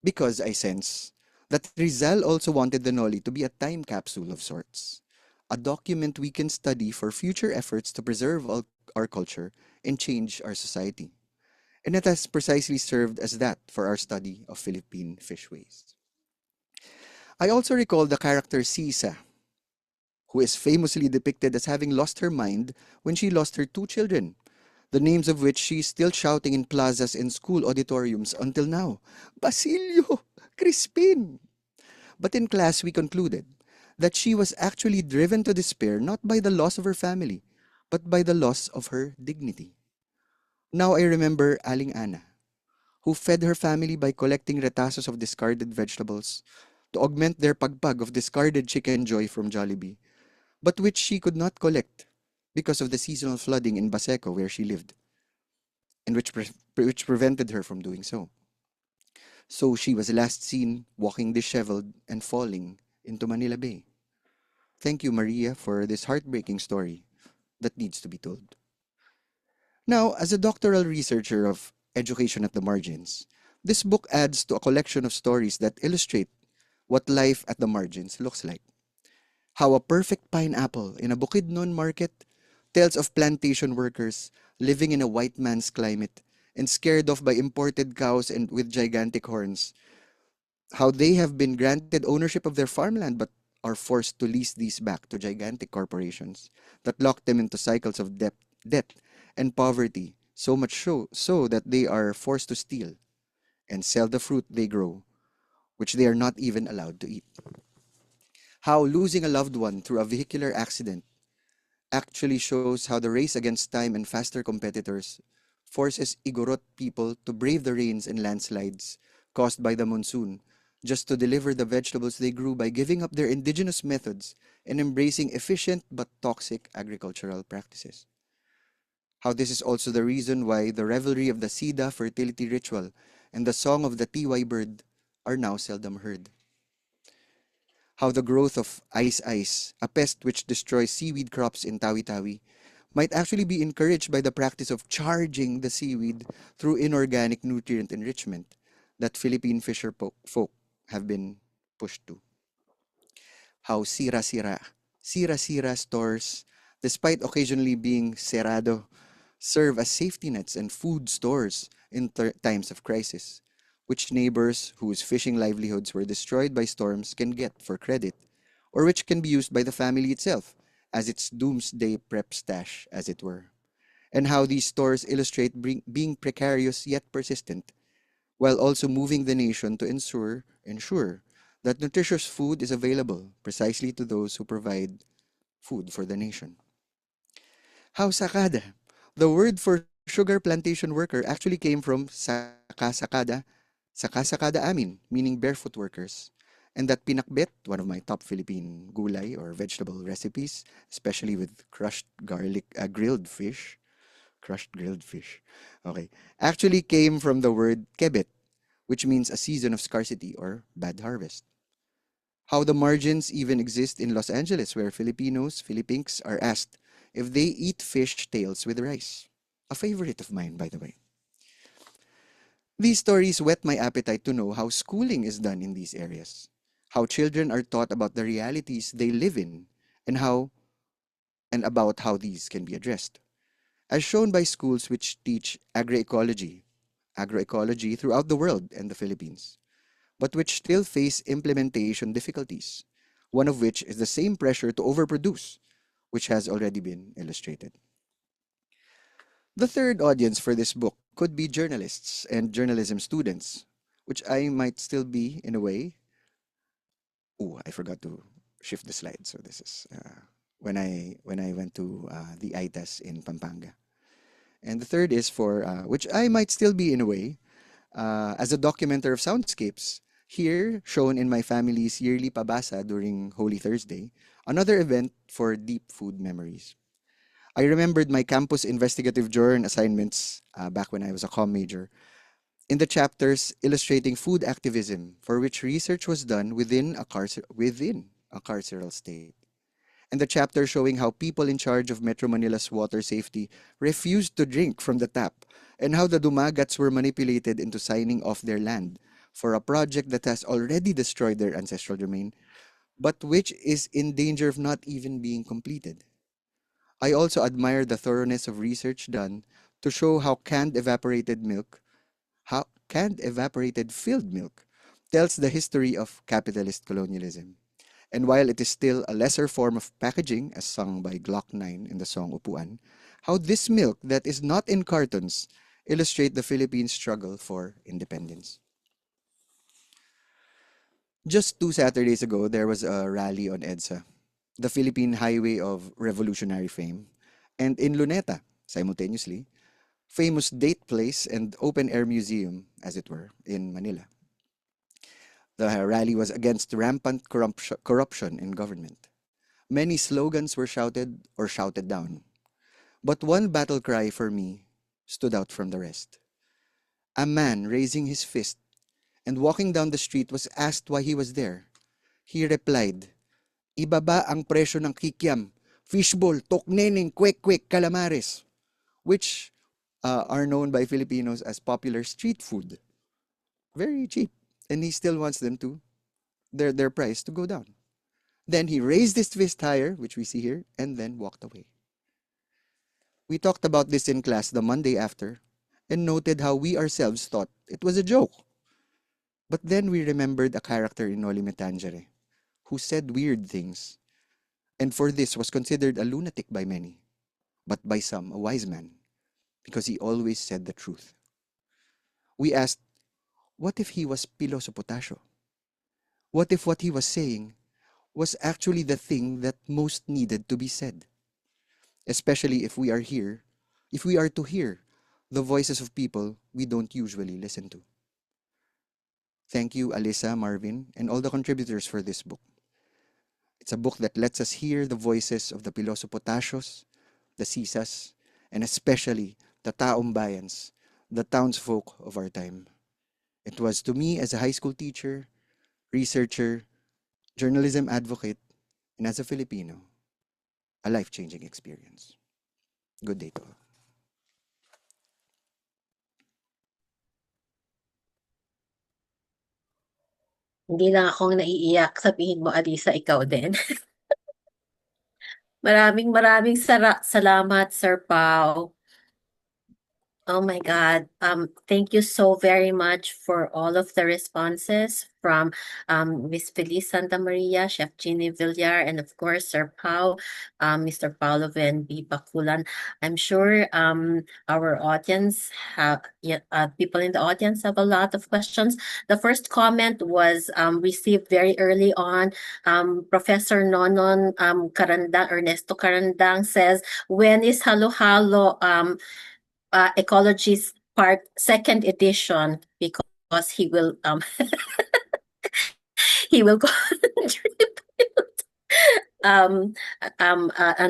Because I sense that Rizal also wanted the Noli to be a time capsule of sorts, a document we can study for future efforts to preserve our culture and change our society. And it has precisely served as that for our study of Philippine fishways. I also recall the character Sisa, who is famously depicted as having lost her mind when she lost her two children, the names of which she is still shouting in plazas and school auditoriums until now. Basilio! Crispin! But in class, we concluded that she was actually driven to despair not by the loss of her family, but by the loss of her dignity. Now I remember Aling Ana, who fed her family by collecting retazos of discarded vegetables to augment their pagpag of discarded chicken joy from Jollibee, but which she could not collect because of the seasonal flooding in Baseco where she lived, and which prevented her from doing so. So she was last seen walking disheveled and falling into Manila Bay. Thank you, Maria, for this heartbreaking story that needs to be told. Now, as a doctoral researcher of education at the margins, this book adds to a collection of stories that illustrate what life at the margins looks like. How a perfect pineapple in a Bukidnon market tells of plantation workers living in a white man's climate and scared off by imported cows and with gigantic horns. How they have been granted ownership of their farmland but are forced to lease these back to gigantic corporations that lock them into cycles of debt and poverty, so much so that they are forced to steal and sell the fruit they grow, which they are not even allowed to eat. How losing a loved one through a vehicular accident actually shows how the race against time and faster competitors forces Igorot people to brave the rains and landslides caused by the monsoon just to deliver the vegetables they grew by giving up their indigenous methods and embracing efficient but toxic agricultural practices. How this is also the reason why the revelry of the Sida fertility ritual and the song of the Tiwai bird are now seldom heard. How the growth of ice, a pest which destroys seaweed crops in Tawi-Tawi, might actually be encouraged by the practice of charging the seaweed through inorganic nutrient enrichment that Philippine fisher folk have been pushed to. How sira-sira stores, despite occasionally being cerrado, serve as safety nets and food stores in times of crisis, which neighbors whose fishing livelihoods were destroyed by storms can get for credit, or which can be used by the family itself as its doomsday prep stash, as it were. And how these stores illustrate being precarious yet persistent, while also moving the nation to ensure that nutritious food is available precisely to those who provide food for the nation. How sakada, the word for sugar plantation worker, actually came from sakasakada amin, meaning barefoot workers. And that pinakbet, one of my top Philippine gulay or vegetable recipes, especially with crushed garlic, crushed grilled fish, okay, actually came from the word kebet, which means a season of scarcity or bad harvest. How the margins even exist in Los Angeles, where Philippines are asked if they eat fish tails with rice. A favorite of mine, by the way. These stories whet my appetite to know how schooling is done in these areas, how children are taught about the realities they live in, and about how these can be addressed. As shown by schools which teach agroecology throughout the world and the Philippines, but which still face implementation difficulties, one of which is the same pressure to overproduce, which has already been illustrated. The third audience for this book could be journalists and journalism students, which I might still be in a way. Oh, I forgot to shift the slide. So this is when I went to the ITAS in Pampanga. And the third is for which I might still be in a way as a documenter of soundscapes, here shown in my family's yearly pabasa during Holy Thursday, another event for deep food memories. I remembered my campus investigative journal assignments back when I was a comm major in the chapters illustrating food activism, for which research was done within a carceral state, and the chapter showing how people in charge of Metro Manila's water safety refused to drink from the tap, and how the dumagats were manipulated into signing off their land for a project that has already destroyed their ancestral domain, but which is in danger of not even being completed. I also admire the thoroughness of research done to show how canned evaporated filled milk tells the history of capitalist colonialism. And while it is still a lesser form of packaging, as sung by Glock 9 in the song Upuan, how this milk that is not in cartons illustrate the Philippines' struggle for independence. Just 2 Saturdays ago, there was a rally on EDSA, the Philippine Highway of Revolutionary Fame, and in Luneta, simultaneously, famous date place and open-air museum, as it were, in Manila. The rally was against rampant corruption in government. Many slogans were shouted or shouted down. But one battle cry for me stood out from the rest. A man raising his fist and walking down the street was asked why he was there. He replied, "Ibaba ang presyo ng kikiam, fishball, tokneneng, kwek-kwek, calamares," which are known by Filipinos as popular street food. Very cheap. And he still wants them to, their price to go down. Then he raised his fist higher, which we see here, and then walked away. We talked about this in class the Monday after and noted how we ourselves thought it was a joke. But then we remembered a character in Noli Me Tangere who said weird things, and for this was considered a lunatic by many, but by some a wise man, because he always said the truth. We asked, what if he was piloso potasio? What if what he was saying was actually the thing that most needed to be said? Especially if we are to hear the voices of people we don't usually listen to. Thank you, Alyssa, Marvin, and all the contributors for this book. It's a book that lets us hear the voices of the piloso potasios, the CSEAS, and especially the taong bayans, the townsfolk of our time. It was to me as a high school teacher, researcher, journalism advocate, and as a Filipino, a life-changing experience. Good day to all. Hindi lang akong naiiyak. Sabihin mo, Alyssa, ikaw din. Maraming salamat, Sir Pao. Oh my God. Thank you so very much for all of the responses from Miss Felice Santa Maria, Chef Giney Villar, and of course, Sir Pao, Mr. Paolo and B. Paculan. I'm sure our audience people in the audience have a lot of questions. The first comment was received very early on. Professor Nonon Ernesto Carandang says, when is Halo-Halo Ecologies Part Second Edition, because he will he will contribute an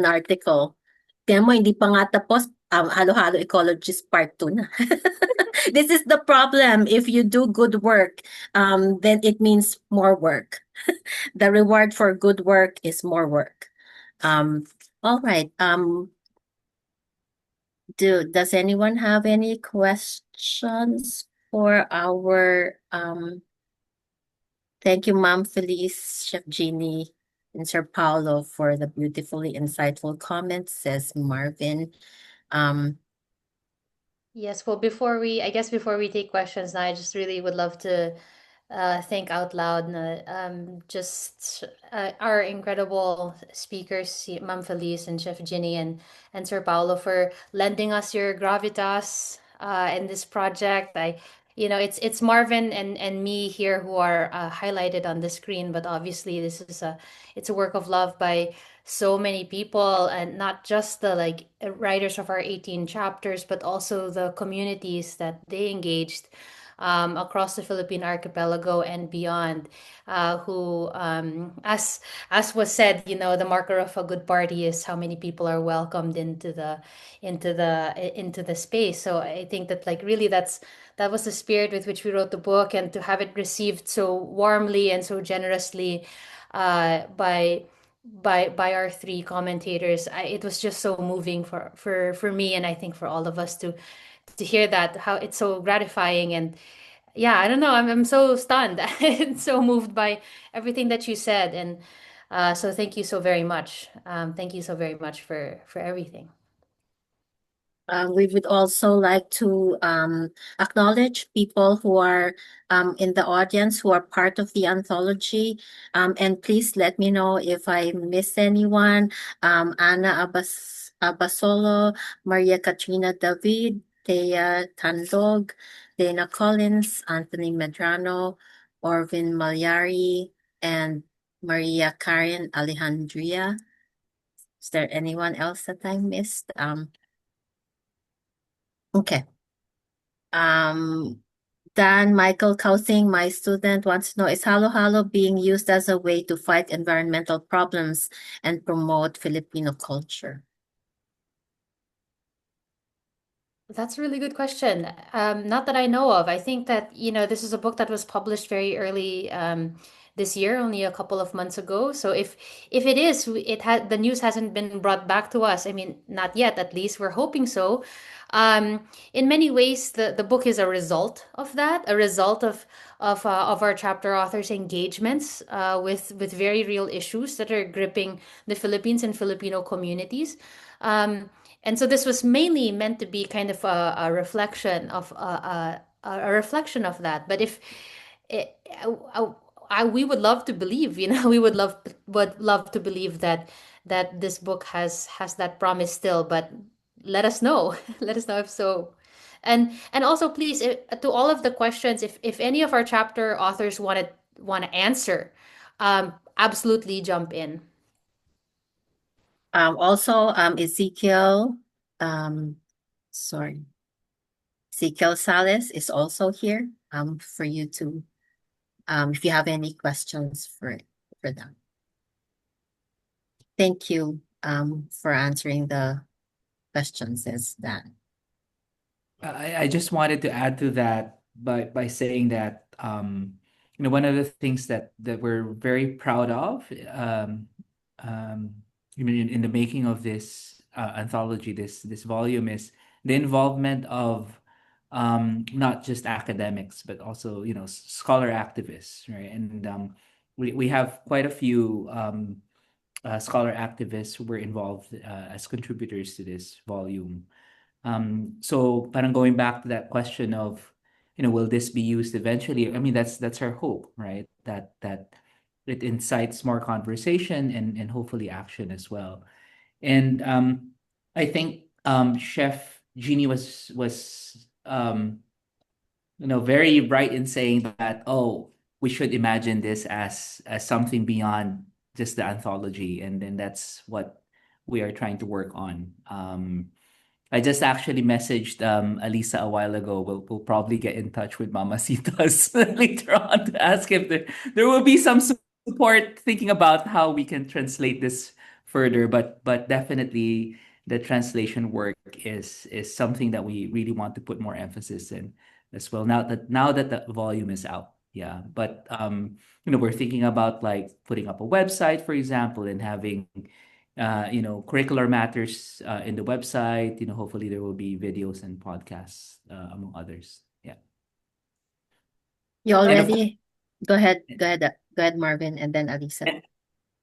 article. Kaya mo, hindi pa nga tapos, Halo-Halo Ecologies Part 2 na. This is the problem. If you do good work, then it means more work. The reward for good work is more work. All right. Does anyone have any questions for our thank you, Ma'am Felice, Chef Giney, and Sir Paolo for the beautifully insightful comments, says Marvin. Yes, well, before we take questions now, I just really would love to thank out loud our incredible speakers, Ma'am Felice and Chef Ginny and Sir Paolo, for lending us your gravitas in this project. It's Marvin and me here who are highlighted on the screen, but obviously it's a work of love by so many people, and not just the writers of our 18 chapters, but also the communities that they engaged across the Philippine archipelago and beyond, who, as was said, the marker of a good party is how many people are welcomed into the space. So I think that really that was the spirit with which we wrote the book, and to have it received so warmly and so generously by our three commentators, it was just so moving for me, and I think for all of us to hear that, how it's so gratifying yeah, I don't know. I'm so stunned and so moved by everything that you said, and so thank you so very much. Thank you so very much for everything. We would also like to acknowledge people who are in the audience who are part of the anthology. And please let me know if I miss anyone. Ana Abasolo, Maria Katrina David, Thea Tandog, Dana Collins, Anthony Medrano, Orvin Malyari, and Maria Karen Alejandria. Is there anyone else that I missed? Okay. Dan Michael Kausing, my student, wants to know, is Halo Halo being used as a way to fight environmental problems and promote Filipino culture? That's a really good question. Not that I know of. I think that, this is a book that was published very early this year, only a couple of months ago. So if it is, the news hasn't been brought back to us. I mean, not yet, at least. We're hoping so. In many ways, the book is a result of that, a result of our chapter authors' engagements with very real issues that are gripping the Philippines and Filipino communities. And so this was mainly meant to be kind of a reflection of a reflection of that. But if it, we would love to believe, we would love to believe that this book has that promise still. But let us know, let us know if so. And also, please, to all of the questions, if any of our chapter authors want to answer, absolutely jump in. Also, Ezekiel Salas is also here for you to, if you have any questions for them. Thank you for answering the questions, is that. I just wanted to add to that by saying that one of the things that we're very proud of in the making of this anthology, this volume, is the involvement of not just academics but also scholar activists, right? And we have quite a few scholar activists who were involved as contributors to this volume. So parang going back to that question of, will this be used eventually? I mean, that's our hope, right? That it incites more conversation and hopefully action as well. And I think Chef Giney was very right in saying that, we should imagine this as something beyond just the anthology, and then that's what we are trying to work on. I just actually messaged Alyssa a while ago. We'll probably get in touch with Mamacitas later on to ask if there will be some support thinking about how we can translate this further. But definitely the translation work is something that we really want to put more emphasis in as well. Now that the volume is out. Yeah. But we're thinking about like putting up a website, for example, and having curricular matters in the website. Hopefully there will be videos and podcasts among others. Yeah. You already go ahead, Marvin, and then Alyssa.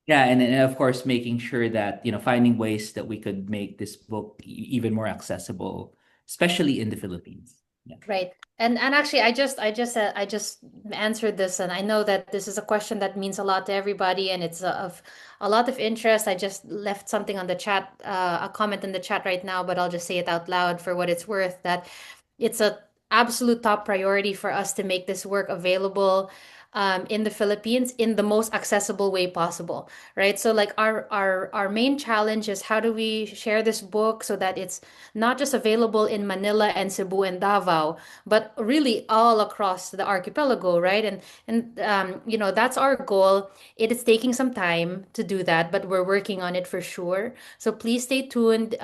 Yeah, and of course making sure that finding ways that we could make this book even more accessible, especially in the Philippines. Yeah. Right. And actually, I just answered this, and I know that this is a question that means a lot to everybody, and it's of a lot of interest. I just left something on the chat, a comment in the chat right now, but I'll just say it out loud for what it's worth. That it's a absolute top priority for us to make this work available in the Philippines in the most accessible way possible, right? So like our main challenge is, how do we share this book so that it's not just available in Manila and Cebu and Davao, but really all across the archipelago, right? And that's our goal. It is taking some time to do that, but we're working on it for sure. So please stay tuned.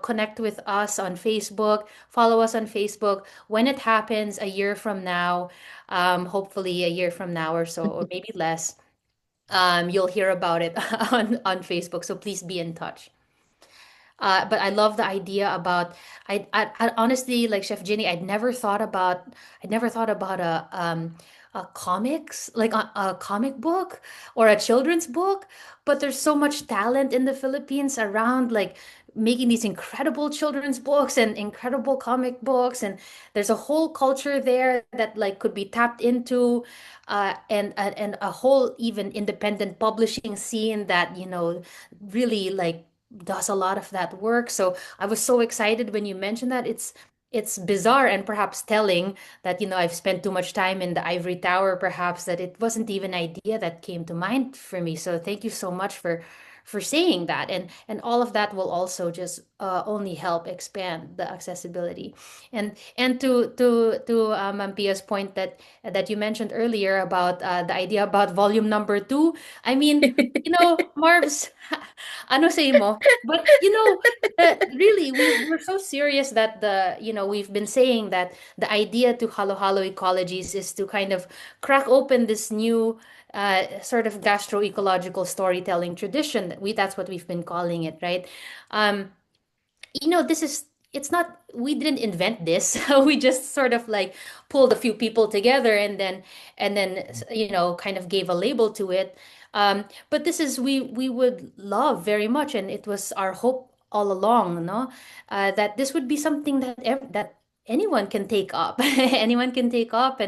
Connect with us on Facebook, follow us on Facebook. When it happens a year from now, hopefully a year from now or so, or maybe less, you'll hear about it on Facebook. So please be in touch. But I love the idea about I honestly, like Chef Ginny, I'd never thought about a comics, like a comic book or a children's book. But there's so much talent in the Philippines around like making these incredible children's books and incredible comic books, and there's a whole culture there that like could be tapped into, and a whole even independent publishing scene that really like does a lot of that work. So I was so excited when you mentioned that. It's bizarre and perhaps telling that I've spent too much time in the ivory tower, perhaps that it wasn't even an idea that came to mind for me. So thank you so much for saying that, and all of that will also just only help expand the accessibility. And to Mampia's point that you mentioned earlier about the idea about volume number two. I mean, Marv's, ano say mo? But really, we're so serious that we've been saying that the idea to Halo Halo Ecologies is to kind of crack open this new sort of gastro-ecological storytelling tradition. That's what we've been calling it, right? Um, this is it's not we didn't invent this. We just sort of like pulled a few people together and then kind of gave a label to it. But this is we would love very much, and it was our hope all along, no, that this would be something that anyone can take up. Anyone can take up,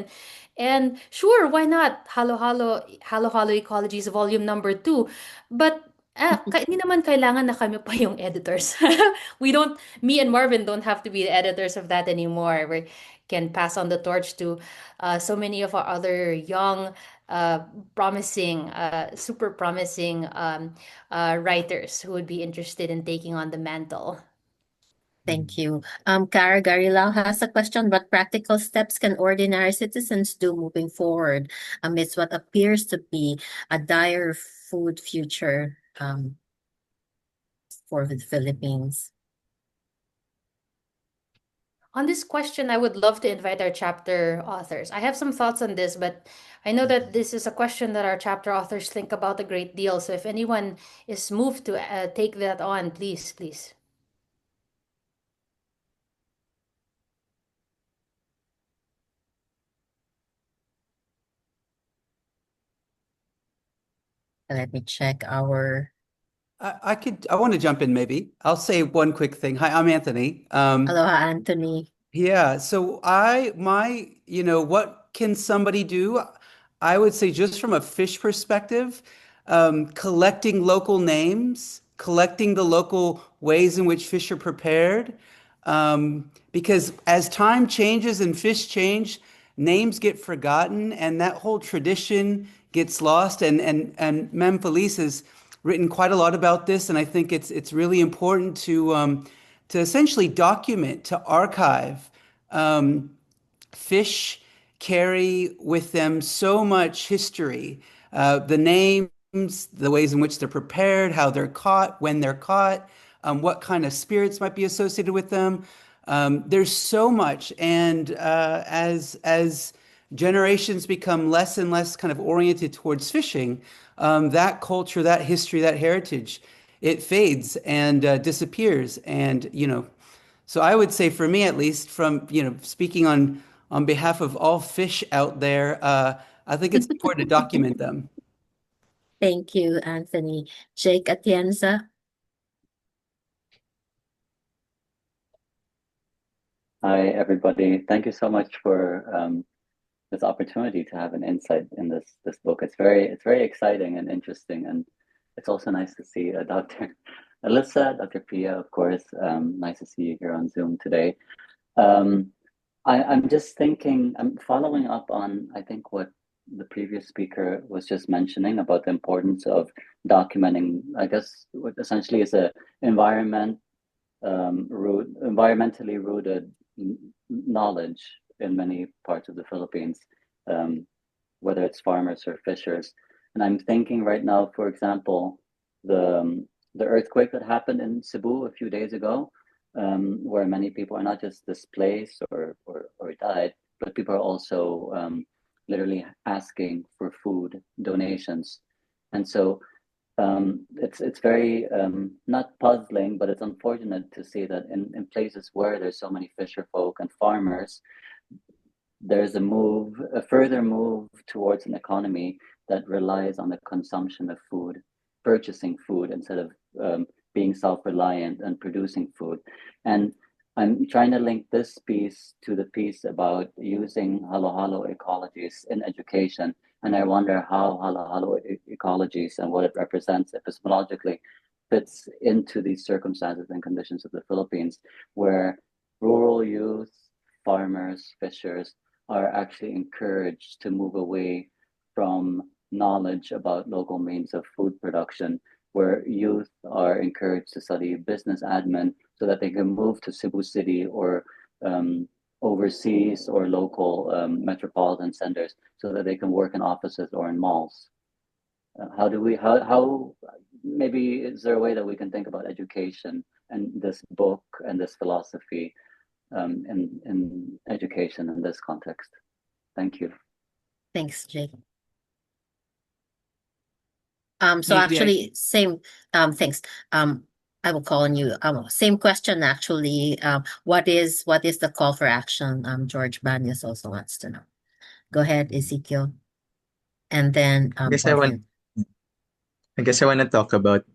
and sure, why not? Halo Halo Ecologies volume number two. But hindi naman kailangan na kami pa yung editors. Me and Marvin don't have to be the editors of that anymore. We can pass on the torch to so many of our other young, promising, super promising writers who would be interested in taking on the mantle. Thank you. Cara Garilao has a question. What practical steps can ordinary citizens do moving forward amidst what appears to be a dire food future for the Philippines? On this question, I would love to invite our chapter authors. I have some thoughts on this, but I know that this is a question that our chapter authors think about a great deal. So if anyone is moved to take that on, please, please. Let me check our. I want to jump in maybe. I'll say one quick thing. Hi, I'm Anthony. Aloha, Anthony. Yeah, so what can somebody do? I would say just from a fish perspective, collecting local names, collecting the local ways in which fish are prepared. Because as time changes and fish change, names get forgotten and that whole tradition gets lost. And Mem Felice has written quite a lot about this, and I think it's really important to essentially document, to archive. Fish carry with them so much history. The names, the ways in which they're prepared, how they're caught, when they're caught, what kind of spirits might be associated with them. There's so much, and as generations become less and less kind of oriented towards fishing, that culture, that history, that heritage, it fades and disappears. And so I would say, for me at least, from speaking on behalf of all fish out there, I think it's important to document them. Thank you, Anthony. Jake Atienza. Hi, everybody. Thank you so much for this opportunity to have an insight in this book. It's very exciting and interesting, and it's also nice to see Dr. Alyssa, Dr. Pia, of course. Nice to see you here on Zoom today. I'm just thinking, I'm following up on, I think, what the previous speaker was just mentioning about the importance of documenting, I guess, what essentially is a environmentally rooted knowledge in many parts of the Philippines, whether it's farmers or fishers. And I'm thinking right now, for example, the earthquake that happened in Cebu a few days ago, where many people are not just displaced or died, but people are also literally asking for food donations. And so it's very not puzzling, but it's unfortunate to see that in places where there's so many fisher folk and farmers, there's a further move towards an economy that relies on the consumption of food, purchasing food instead of being self-reliant and producing food. And I'm trying to link this piece to the piece about using halo-halo ecologies in education. And I wonder how halo-halo ecologies and what it represents epistemologically fits into these circumstances and conditions of the Philippines, where rural youth, farmers, fishers are actually encouraged to move away from knowledge about local means of food production, where youth are encouraged to study business admin so that they can move to Cebu City or overseas or local metropolitan centers so that they can work in offices or in malls. How maybe is there a way that we can think about education and this book and this philosophy in education in this context? Thank you. Thanks, Jake. Maybe So actually, same, thanks. I will call on you. Same question, actually. What is the call for action? George Banyas also wants to know. Go ahead, Ezekiel. And then, I guess I want to talk about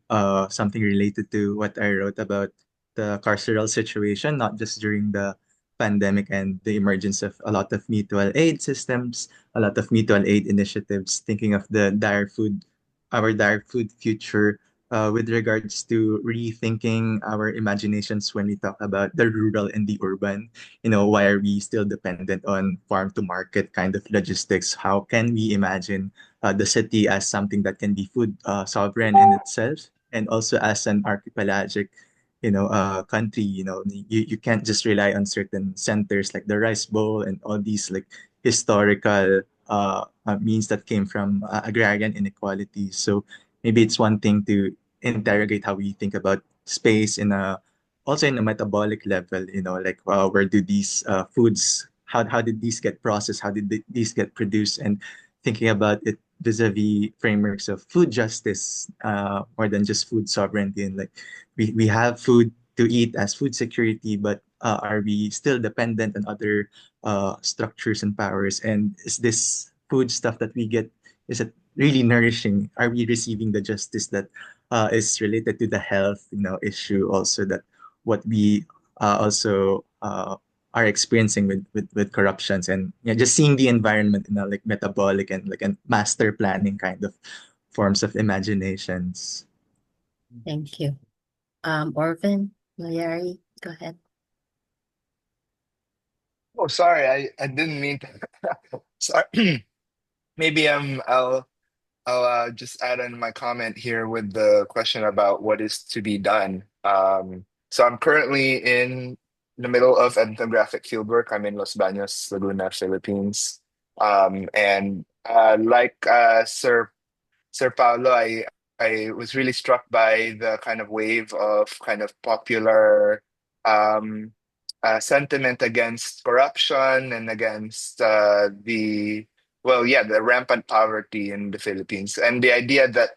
something related to what I wrote about the carceral situation, not just during the pandemic and the emergence of a lot of mutual aid systems, a lot of mutual aid initiatives, thinking of our dire food future, with regards to rethinking our imaginations when we talk about the rural and the urban. Why are we still dependent on farm to market kind of logistics? How can we imagine the city as something that can be food sovereign in itself, and also as an archipelagic country? You can't just rely on certain centers like the Rice Bowl and all these like historical means that came from agrarian inequalities. So maybe it's one thing to interrogate how we think about space also in a metabolic level, like where do these foods, how did these get processed, how did these get produced, and thinking about it vis-a-vis frameworks of food justice, more than just food sovereignty. And like we have food to eat as food security, but are we still dependent on other structures and powers? And is this food stuff that we get, is it really nourishing? Are we receiving the justice that is related to the health issue also, that what we also are experiencing with corruptions, and just seeing the environment in a like metabolic and like a master planning kind of forms of imaginations. Thank you. Orvin, Larry, go ahead. Oh, sorry, I didn't mean to. Sorry. Maybe I'll just add in my comment here with the question about what is to be done. So I'm currently in the middle of ethnographic fieldwork. I'm in Los Baños, Laguna, Philippines. And like Sir Paolo, I was really struck by the kind of wave of kind of popular sentiment against corruption and against the rampant poverty in the Philippines, and the idea that,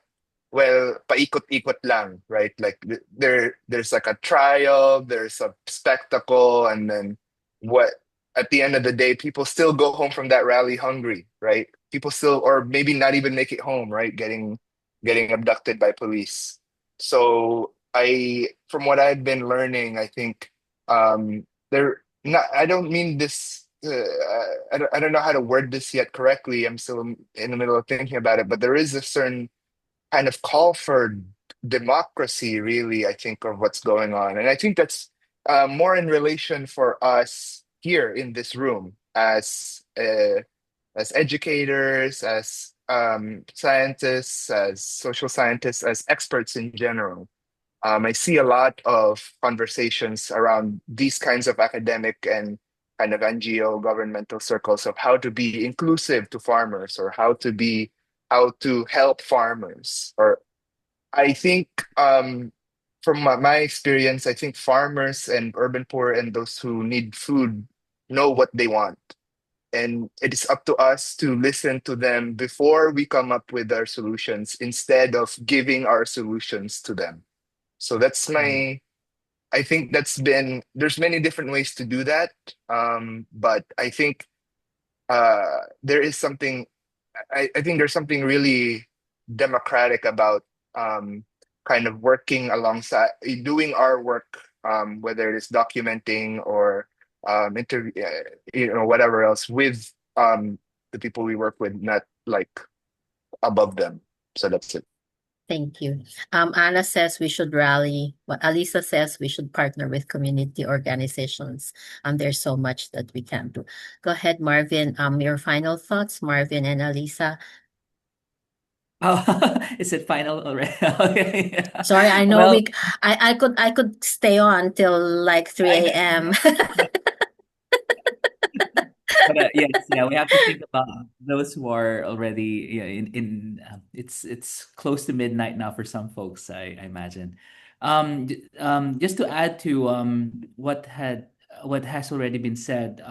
well, paikot-ikot lang, right? Like there's like a trial, there's a spectacle, and then what? At the end of the day, people still go home from that rally hungry, right? People still, or maybe not even make it home, right? Getting abducted by police. So from what I've been learning, I think there. Not, I don't mean this. I don't know how to word this yet correctly. I'm still in the middle of thinking about it, but there is a certain kind of call for democracy, really, I think, of what's going on. And I think that's more in relation for us here in this room as educators, as scientists, as social scientists, as experts in general. I see a lot of conversations around these kinds of academic and kind of NGO governmental circles of how to be inclusive to farmers, or how to help farmers. Or I think from my experience, I think farmers and urban poor and those who need food know what they want. and it is up to us to listen to them before we come up with our solutions instead of giving our solutions to them. So that's my, I think there's many different ways to do that. But I think there is something, I think there's something really democratic about kind of working alongside, doing our work, whether it is documenting or interview, whatever else with the people we work with, not like above them. So that's it. Thank you. Anna says we should rally. What Alyssa says we should partner with community organizations. There's so much that we can do. Go ahead, Marvin. Your final thoughts, Marvin and Alyssa. Oh, is it final already? Okay. Sorry, I know Well, I could stay on till like 3 a.m. but yes, yeah, we have to think about those who are already, yeah, it's close to midnight now for some folks, I imagine. Just to add to what has already been said,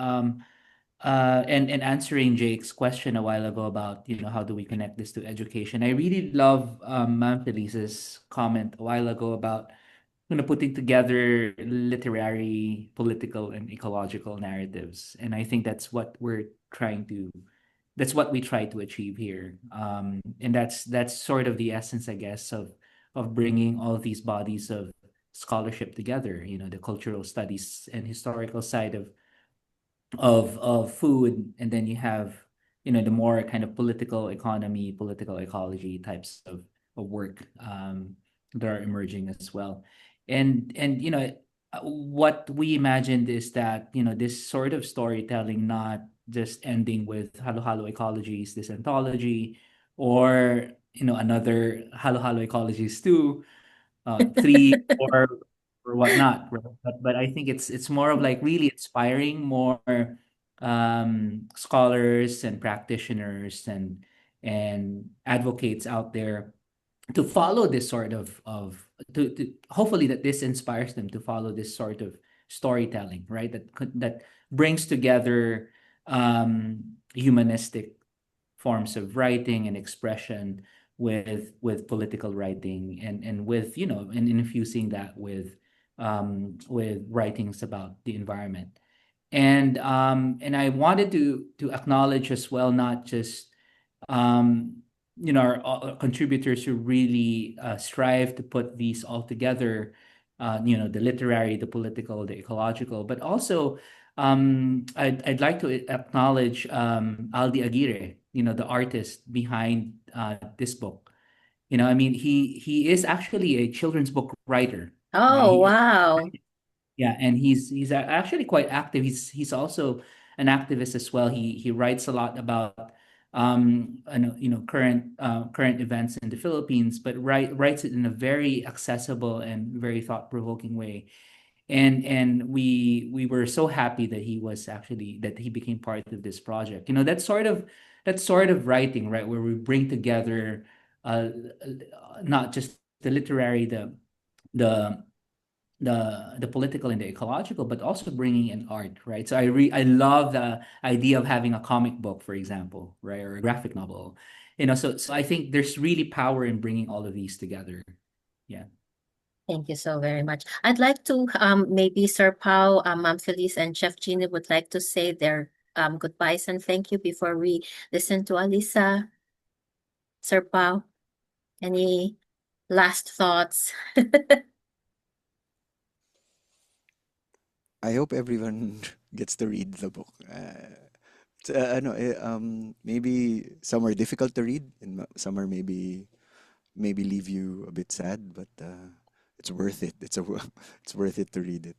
and answering Jake's question a while ago about, how do we connect this to education? I really love Ma'am Felice's comment a while ago about, putting together literary, political, and ecological narratives. And I think that's what we try to achieve here. And that's sort of the essence, I guess, of bringing all these bodies of scholarship together. The cultural studies and historical side of food, and then you have, the more kind of political economy, political ecology types of work that are emerging as well. And what we imagined is that, this sort of storytelling, not just ending with Halo Halo Ecologies, this anthology, or another Halo Halo Ecologies 2, 3, or whatnot, right? But I think it's more of like really inspiring more scholars and practitioners and advocates out there to follow this sort of to hopefully that this inspires them to follow this sort of storytelling, right? That brings together humanistic forms of writing and expression with political writing, and with, and infusing that with writings about the environment. And I wanted to acknowledge as well, not just our contributors who really strive to put these all together, the literary, the political, the ecological, but also I'd like to acknowledge Aldi Aguirre, the artist behind this book. I mean, he is actually a children's book writer. Oh, wow. Yeah, and he's actually quite active. He's also an activist as well. He writes a lot about current events in the Philippines, but writes it in a very accessible and very thought-provoking way. And we were so happy that he became part of this project. That sort of writing, right, where we bring together not just the literary, the the political and the ecological, but also bringing in art, right? So I love the idea of having a comic book, for example, right, or a graphic novel. So I think there's really power in bringing all of these together. Yeah. Thank you so very much. I'd like to maybe Sir Pao, Ma'am Felice, and Chef Giney would like to say their goodbyes and thank you before we listen to Alyssa. Sir Pao, any last thoughts? I hope everyone gets to read the book. Maybe some are difficult to read, and some are maybe leave you a bit sad, but it's worth it. It's worth it to read it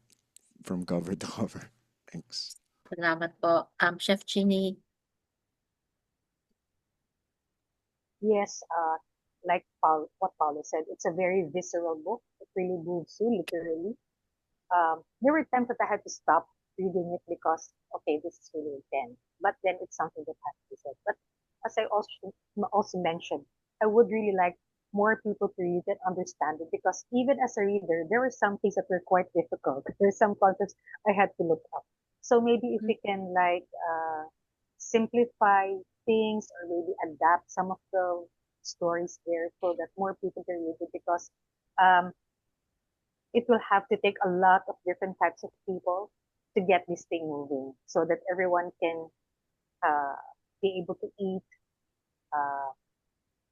from cover to cover. Thanks. Salamat po. Chef Giney. Yes, like what Paolo said, it's a very visceral book. It really moves you literally. There were times that I had to stop reading it because, okay, this is really intense. But then it's something that has to be said. But as I also mentioned, I would really like more people to read it, understand it, because even as a reader, there were some things that were quite difficult. There's some concepts I had to look up. So maybe if we can simplify things or maybe adapt some of the stories there so that more people can read it, because um, it will have to take a lot of different types of people to get this thing moving so that everyone can uh, be able to eat. Uh,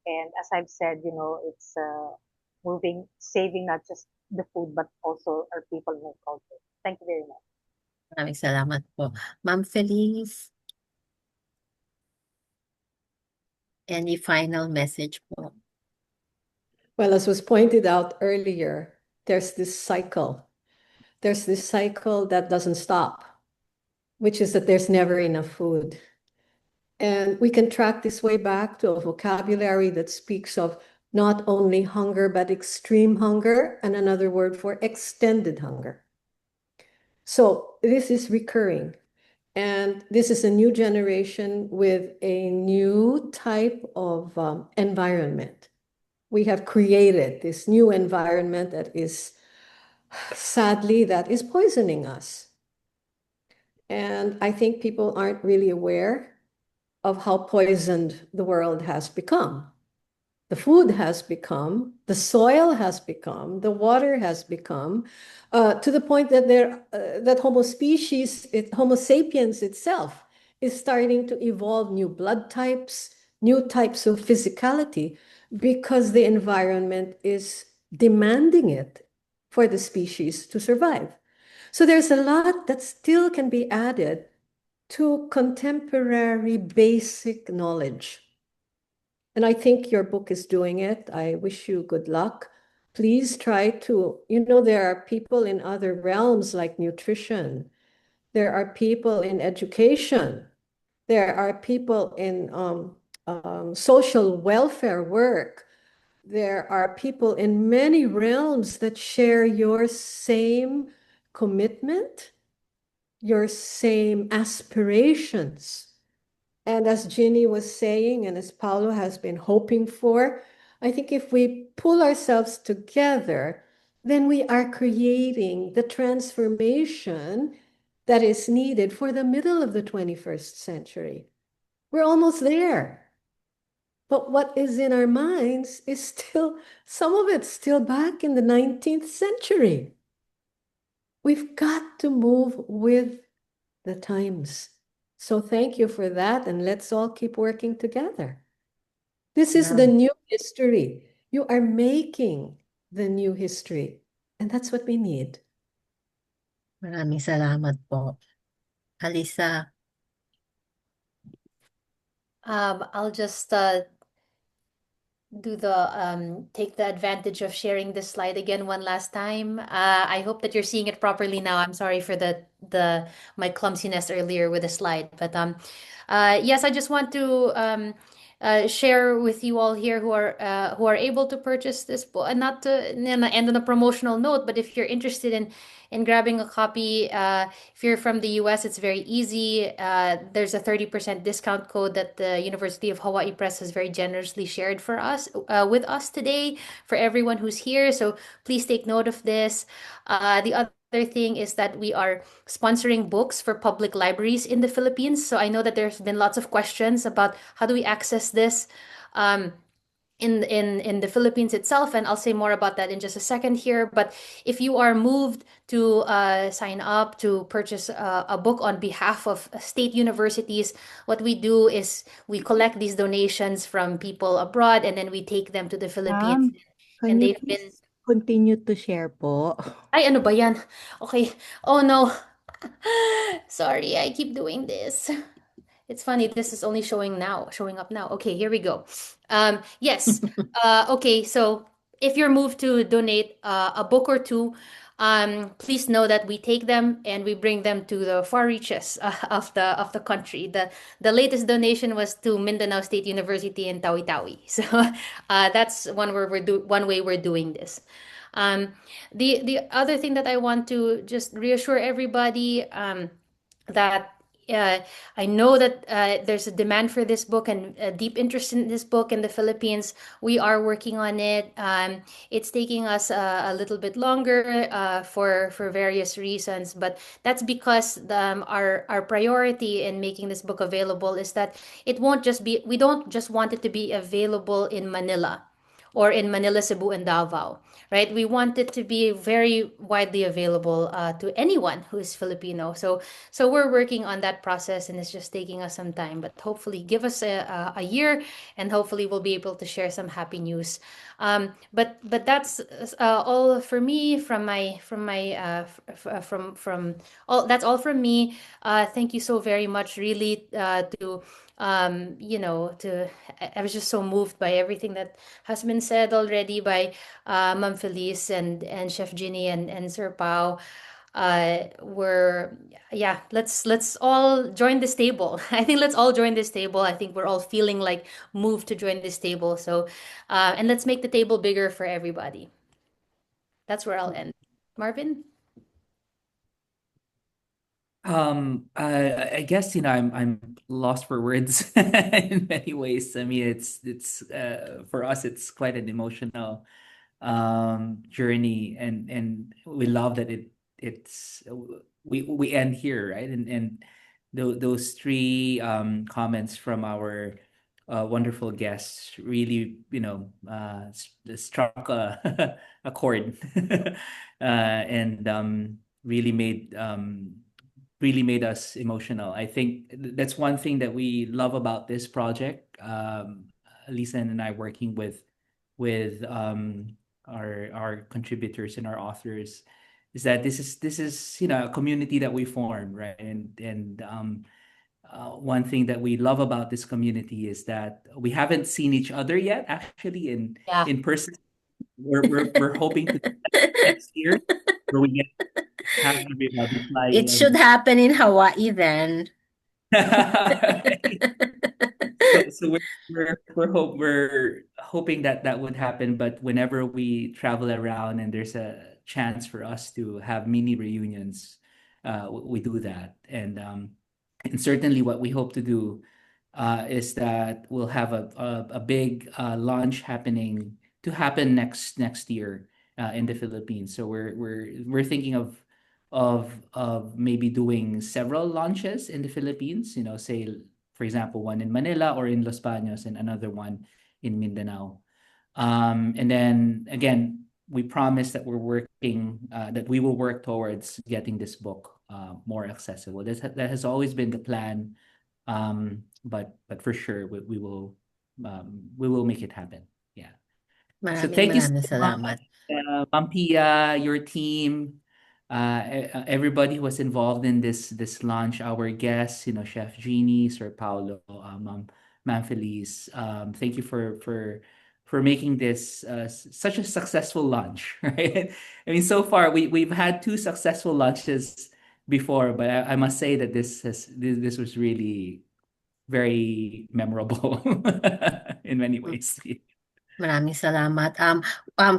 and as I've said, it's moving, saving not just the food, but also our people and our culture. Thank you very much. Maraming salamat po. Ma'am Felice, any final message po? Well, as was pointed out earlier, there's this cycle. There's this cycle that doesn't stop, which is that there's never enough food. And we can track this way back to a vocabulary that speaks of not only hunger, but extreme hunger, and another word for extended hunger. So this is recurring. And this is a new generation with a new type of environment. We have created this new environment that is, sadly, that is poisoning us. And I think people aren't really aware of how poisoned the world has become. The food has become, the soil has become, the water has become, to the point that that Homo sapiens itself is starting to evolve new blood types, new types of physicality, because the environment is demanding it for the species to survive. So there's a lot that still can be added to contemporary basic knowledge. And I think your book is doing it. I wish you good luck. Please try to, there are people in other realms like nutrition. There are people in education. There are people in social welfare work. There are people in many realms that share your same commitment, your same aspirations. And as Ginny was saying, and as Paolo has been hoping for, I think if we pull ourselves together, then we are creating the transformation that is needed for the middle of the 21st century. We're almost there. But what is in our minds is still, some of it's still back in the 19th century. We've got to move with the times. So thank you for that, and let's all keep working together. This is the new history. You are making the new history, and that's what we need. Maraming salamat po. Alyssa. I'll just take the advantage of sharing this slide again one last time. I hope that you're seeing it properly now. I'm sorry for my clumsiness earlier with the slide, but yes, I just want to share with you all here who are able to purchase this book, and not to end on a promotional note, but if you're interested in grabbing a copy, if you're from the US, it's very easy. There's a 30% discount code that the University of Hawaii Press has very generously shared for us with us today for everyone who's here. So please take note of this. The other thing is that we are sponsoring books for public libraries in the Philippines. So I know that there's been lots of questions about how do we access this in the Philippines itself, and I'll say more about that in just a second here. But if you are moved to sign up to purchase a book on behalf of state universities, what we do is we collect these donations from people abroad, and then we take them to the Philippines. Ma'am, can And you they've been please continue to share po? Ay, ano ba yan? Okay. Oh no. Sorry, I keep doing this. It's funny, this is only showing up now. Okay, here we go. Yes. Okay, so if you're moved to donate a book or two, please know that we take them and we bring them to the far reaches of the country. The latest donation was to Mindanao State University in Tawi-Tawi. So that's one way we're doing this. The other thing that I want to just reassure everybody, that I know that there's a demand for this book and a deep interest in this book in the Philippines. We are working on it. It's taking us a little bit longer for various reasons, but that's because our priority in making this book available is that it won't just be, we don't just want it to be available in Manila or in Manila, Cebu, and Davao, right? We want it to be very widely available to anyone who is Filipino. So we're working on that process, and it's just taking us some time. But hopefully, give us a year, and hopefully, we'll be able to share some happy news. But that's all for me from all. That's all from me. Thank you so very much, really, to to I was just so moved by everything that has been said already by Ma'am Felice and Chef Ginny and Sir Pao. We're Yeah, let's all join this table. I think let's all join this table. I think we're all feeling like moved to join this table. So and let's make the table bigger for everybody. That's where I'll end. Marvin? I guess I'm lost for words in many ways. I mean, it's for us, it's quite an emotional journey, and we love that it's we end here, right? And those three comments from our wonderful guests really, struck a chord, and really made us emotional. I think that's one thing that we love about this project. Lisa and I working with our contributors and our authors is that this is a community that we form, right? And one thing that we love about this community is that we haven't seen each other yet, actually, Yeah. in person. We're hoping to do that next year, where we get have everybody fly It in. should happen in Hawaii then. So we're hoping that that would happen, but whenever we travel around and there's a chance for us to have mini reunions, we do that. And certainly what we hope to do is that we'll have a big launch happen next year in the Philippines. So we're thinking of maybe doing several launches in the Philippines, say, for example, one in Manila or in Los Baños and another one in Mindanao. And then again, we promise that that we will work towards getting this book more accessible. That has always been the plan. But for sure, we will make it happen. Yeah. So thank you so Maraming salamat. much, Ma'am Pia, your team, everybody who was involved in this launch, our guests, Chef Giney, Sir Paolo, Ma'am Felice. Thank you for making this such a successful launch, right? I mean, so far we've had two successful launches before, but I must say that this was really very memorable in many ways. Maraming salamat.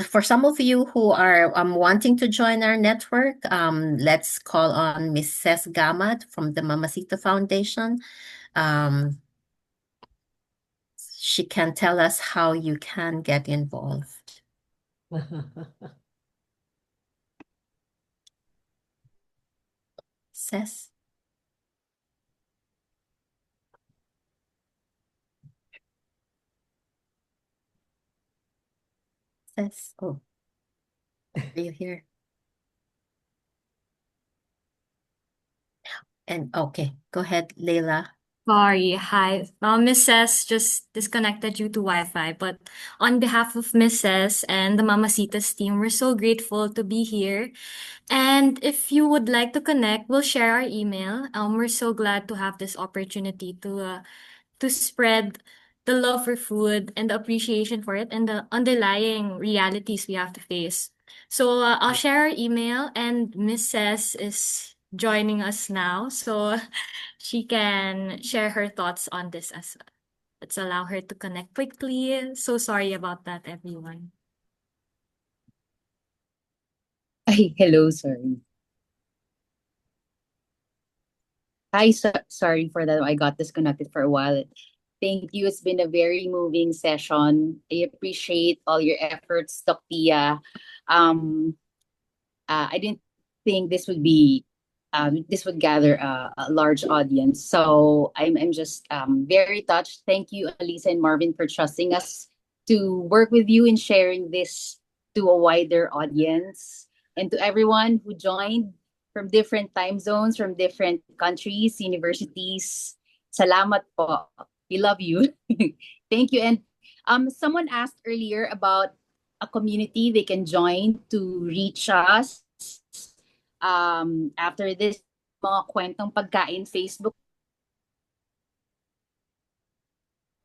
For some of you who are wanting to join our network, let's call on Miss Ces Gamat from the Mamacita Foundation. She can tell us how you can get involved. Ces? Ces? Oh, are you here? And okay, go ahead, Leila. Sorry, hi. Mrs. just disconnected due to Wi-Fi, but on behalf of Mrs. and the Mamacitas team, we're so grateful to be here. And if you would like to connect, we'll share our email. We're so glad to have this opportunity to spread the love for food and the appreciation for it and the underlying realities we have to face. So I'll share our email, and Mrs. is joining us now, so she can share her thoughts on this as well. Let's allow her to connect quickly. So sorry about that, everyone. Ay, hello, sorry. Hi, sorry for that. I got disconnected for a while. Thank you. It's been a very moving session. I appreciate all your efforts, Doc Tia. Um, I didn't think this would gather a large audience. So I'm just very touched. Thank you, Alyssa and Marvin, for trusting us to work with you in sharing this to a wider audience. And to everyone who joined from different time zones, from different countries, universities, salamat po. We love you. Thank you. And someone asked earlier about a community they can join to reach us after this, mga kwentong pagkain Facebook.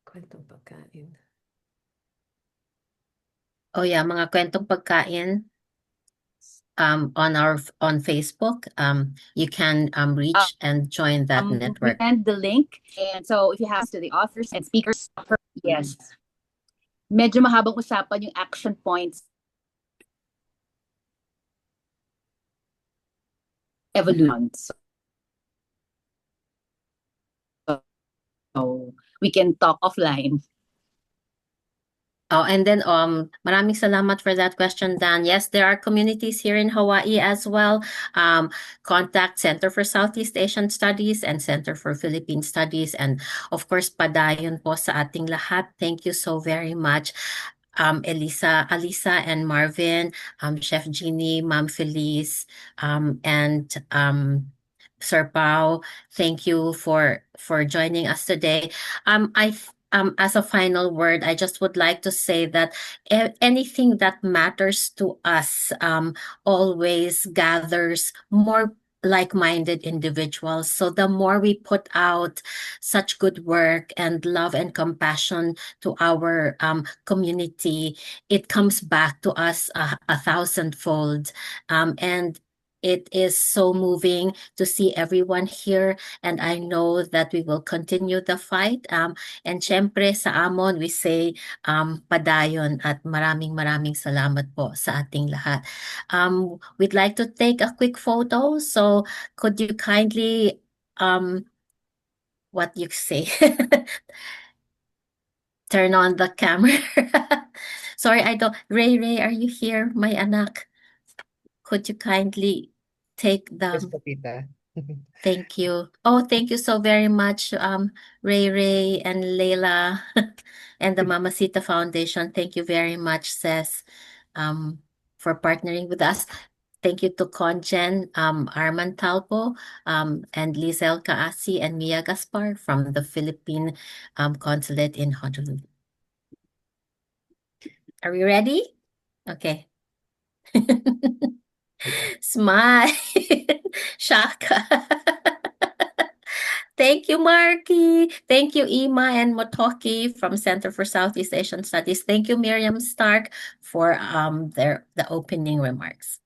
Kwentong pagkain. Oh yeah, mga kwentong pagkain on Facebook. You can reach and join that network. We send the link, and so if you have to the authors and speakers, yes. Medyo mahabang usapan yung action points. Evolution. So we can talk offline. Oh, and then maraming salamat for that question, Dan. Yes, there are communities here in Hawaii as well. Contact Center for Southeast Asian Studies and Center for Philippine Studies, and of course, padayon po sa ating lahat. Thank you so very much. Alyssa and Marvin, Chef Giney, Ma'am Felice, and Sir Pao, thank you for joining us today. As a final word, I just would like to say that anything that matters to us always gathers more like-minded individuals. So the more we put out such good work and love and compassion to our community, it comes back to us a thousandfold. And it is so moving to see everyone here, and I know that we will continue the fight. And syempre sa Amon, we say padayon at maraming salamat po sa ating lahat. We'd like to take a quick photo, so could you kindly what you say? Turn on the camera. Sorry, I don't. Ray, are you here, my anak? Could you kindly take the... Yes, Kapita. Thank you. Oh, thank you so very much, Ray and Leila and the Mamacita Foundation. Thank you very much, CES, for partnering with us. Thank you to Conjen, Arman Talbo, and Lizelle Kaasi and Mia Gaspar from the Philippine Consulate in Honolulu. Are we ready? Okay. Smile. Shaka. Thank you, Marky. Thank you, Ima and Motoki from Center for Southeast Asian Studies. Thank you, Miriam Stark, for the opening remarks.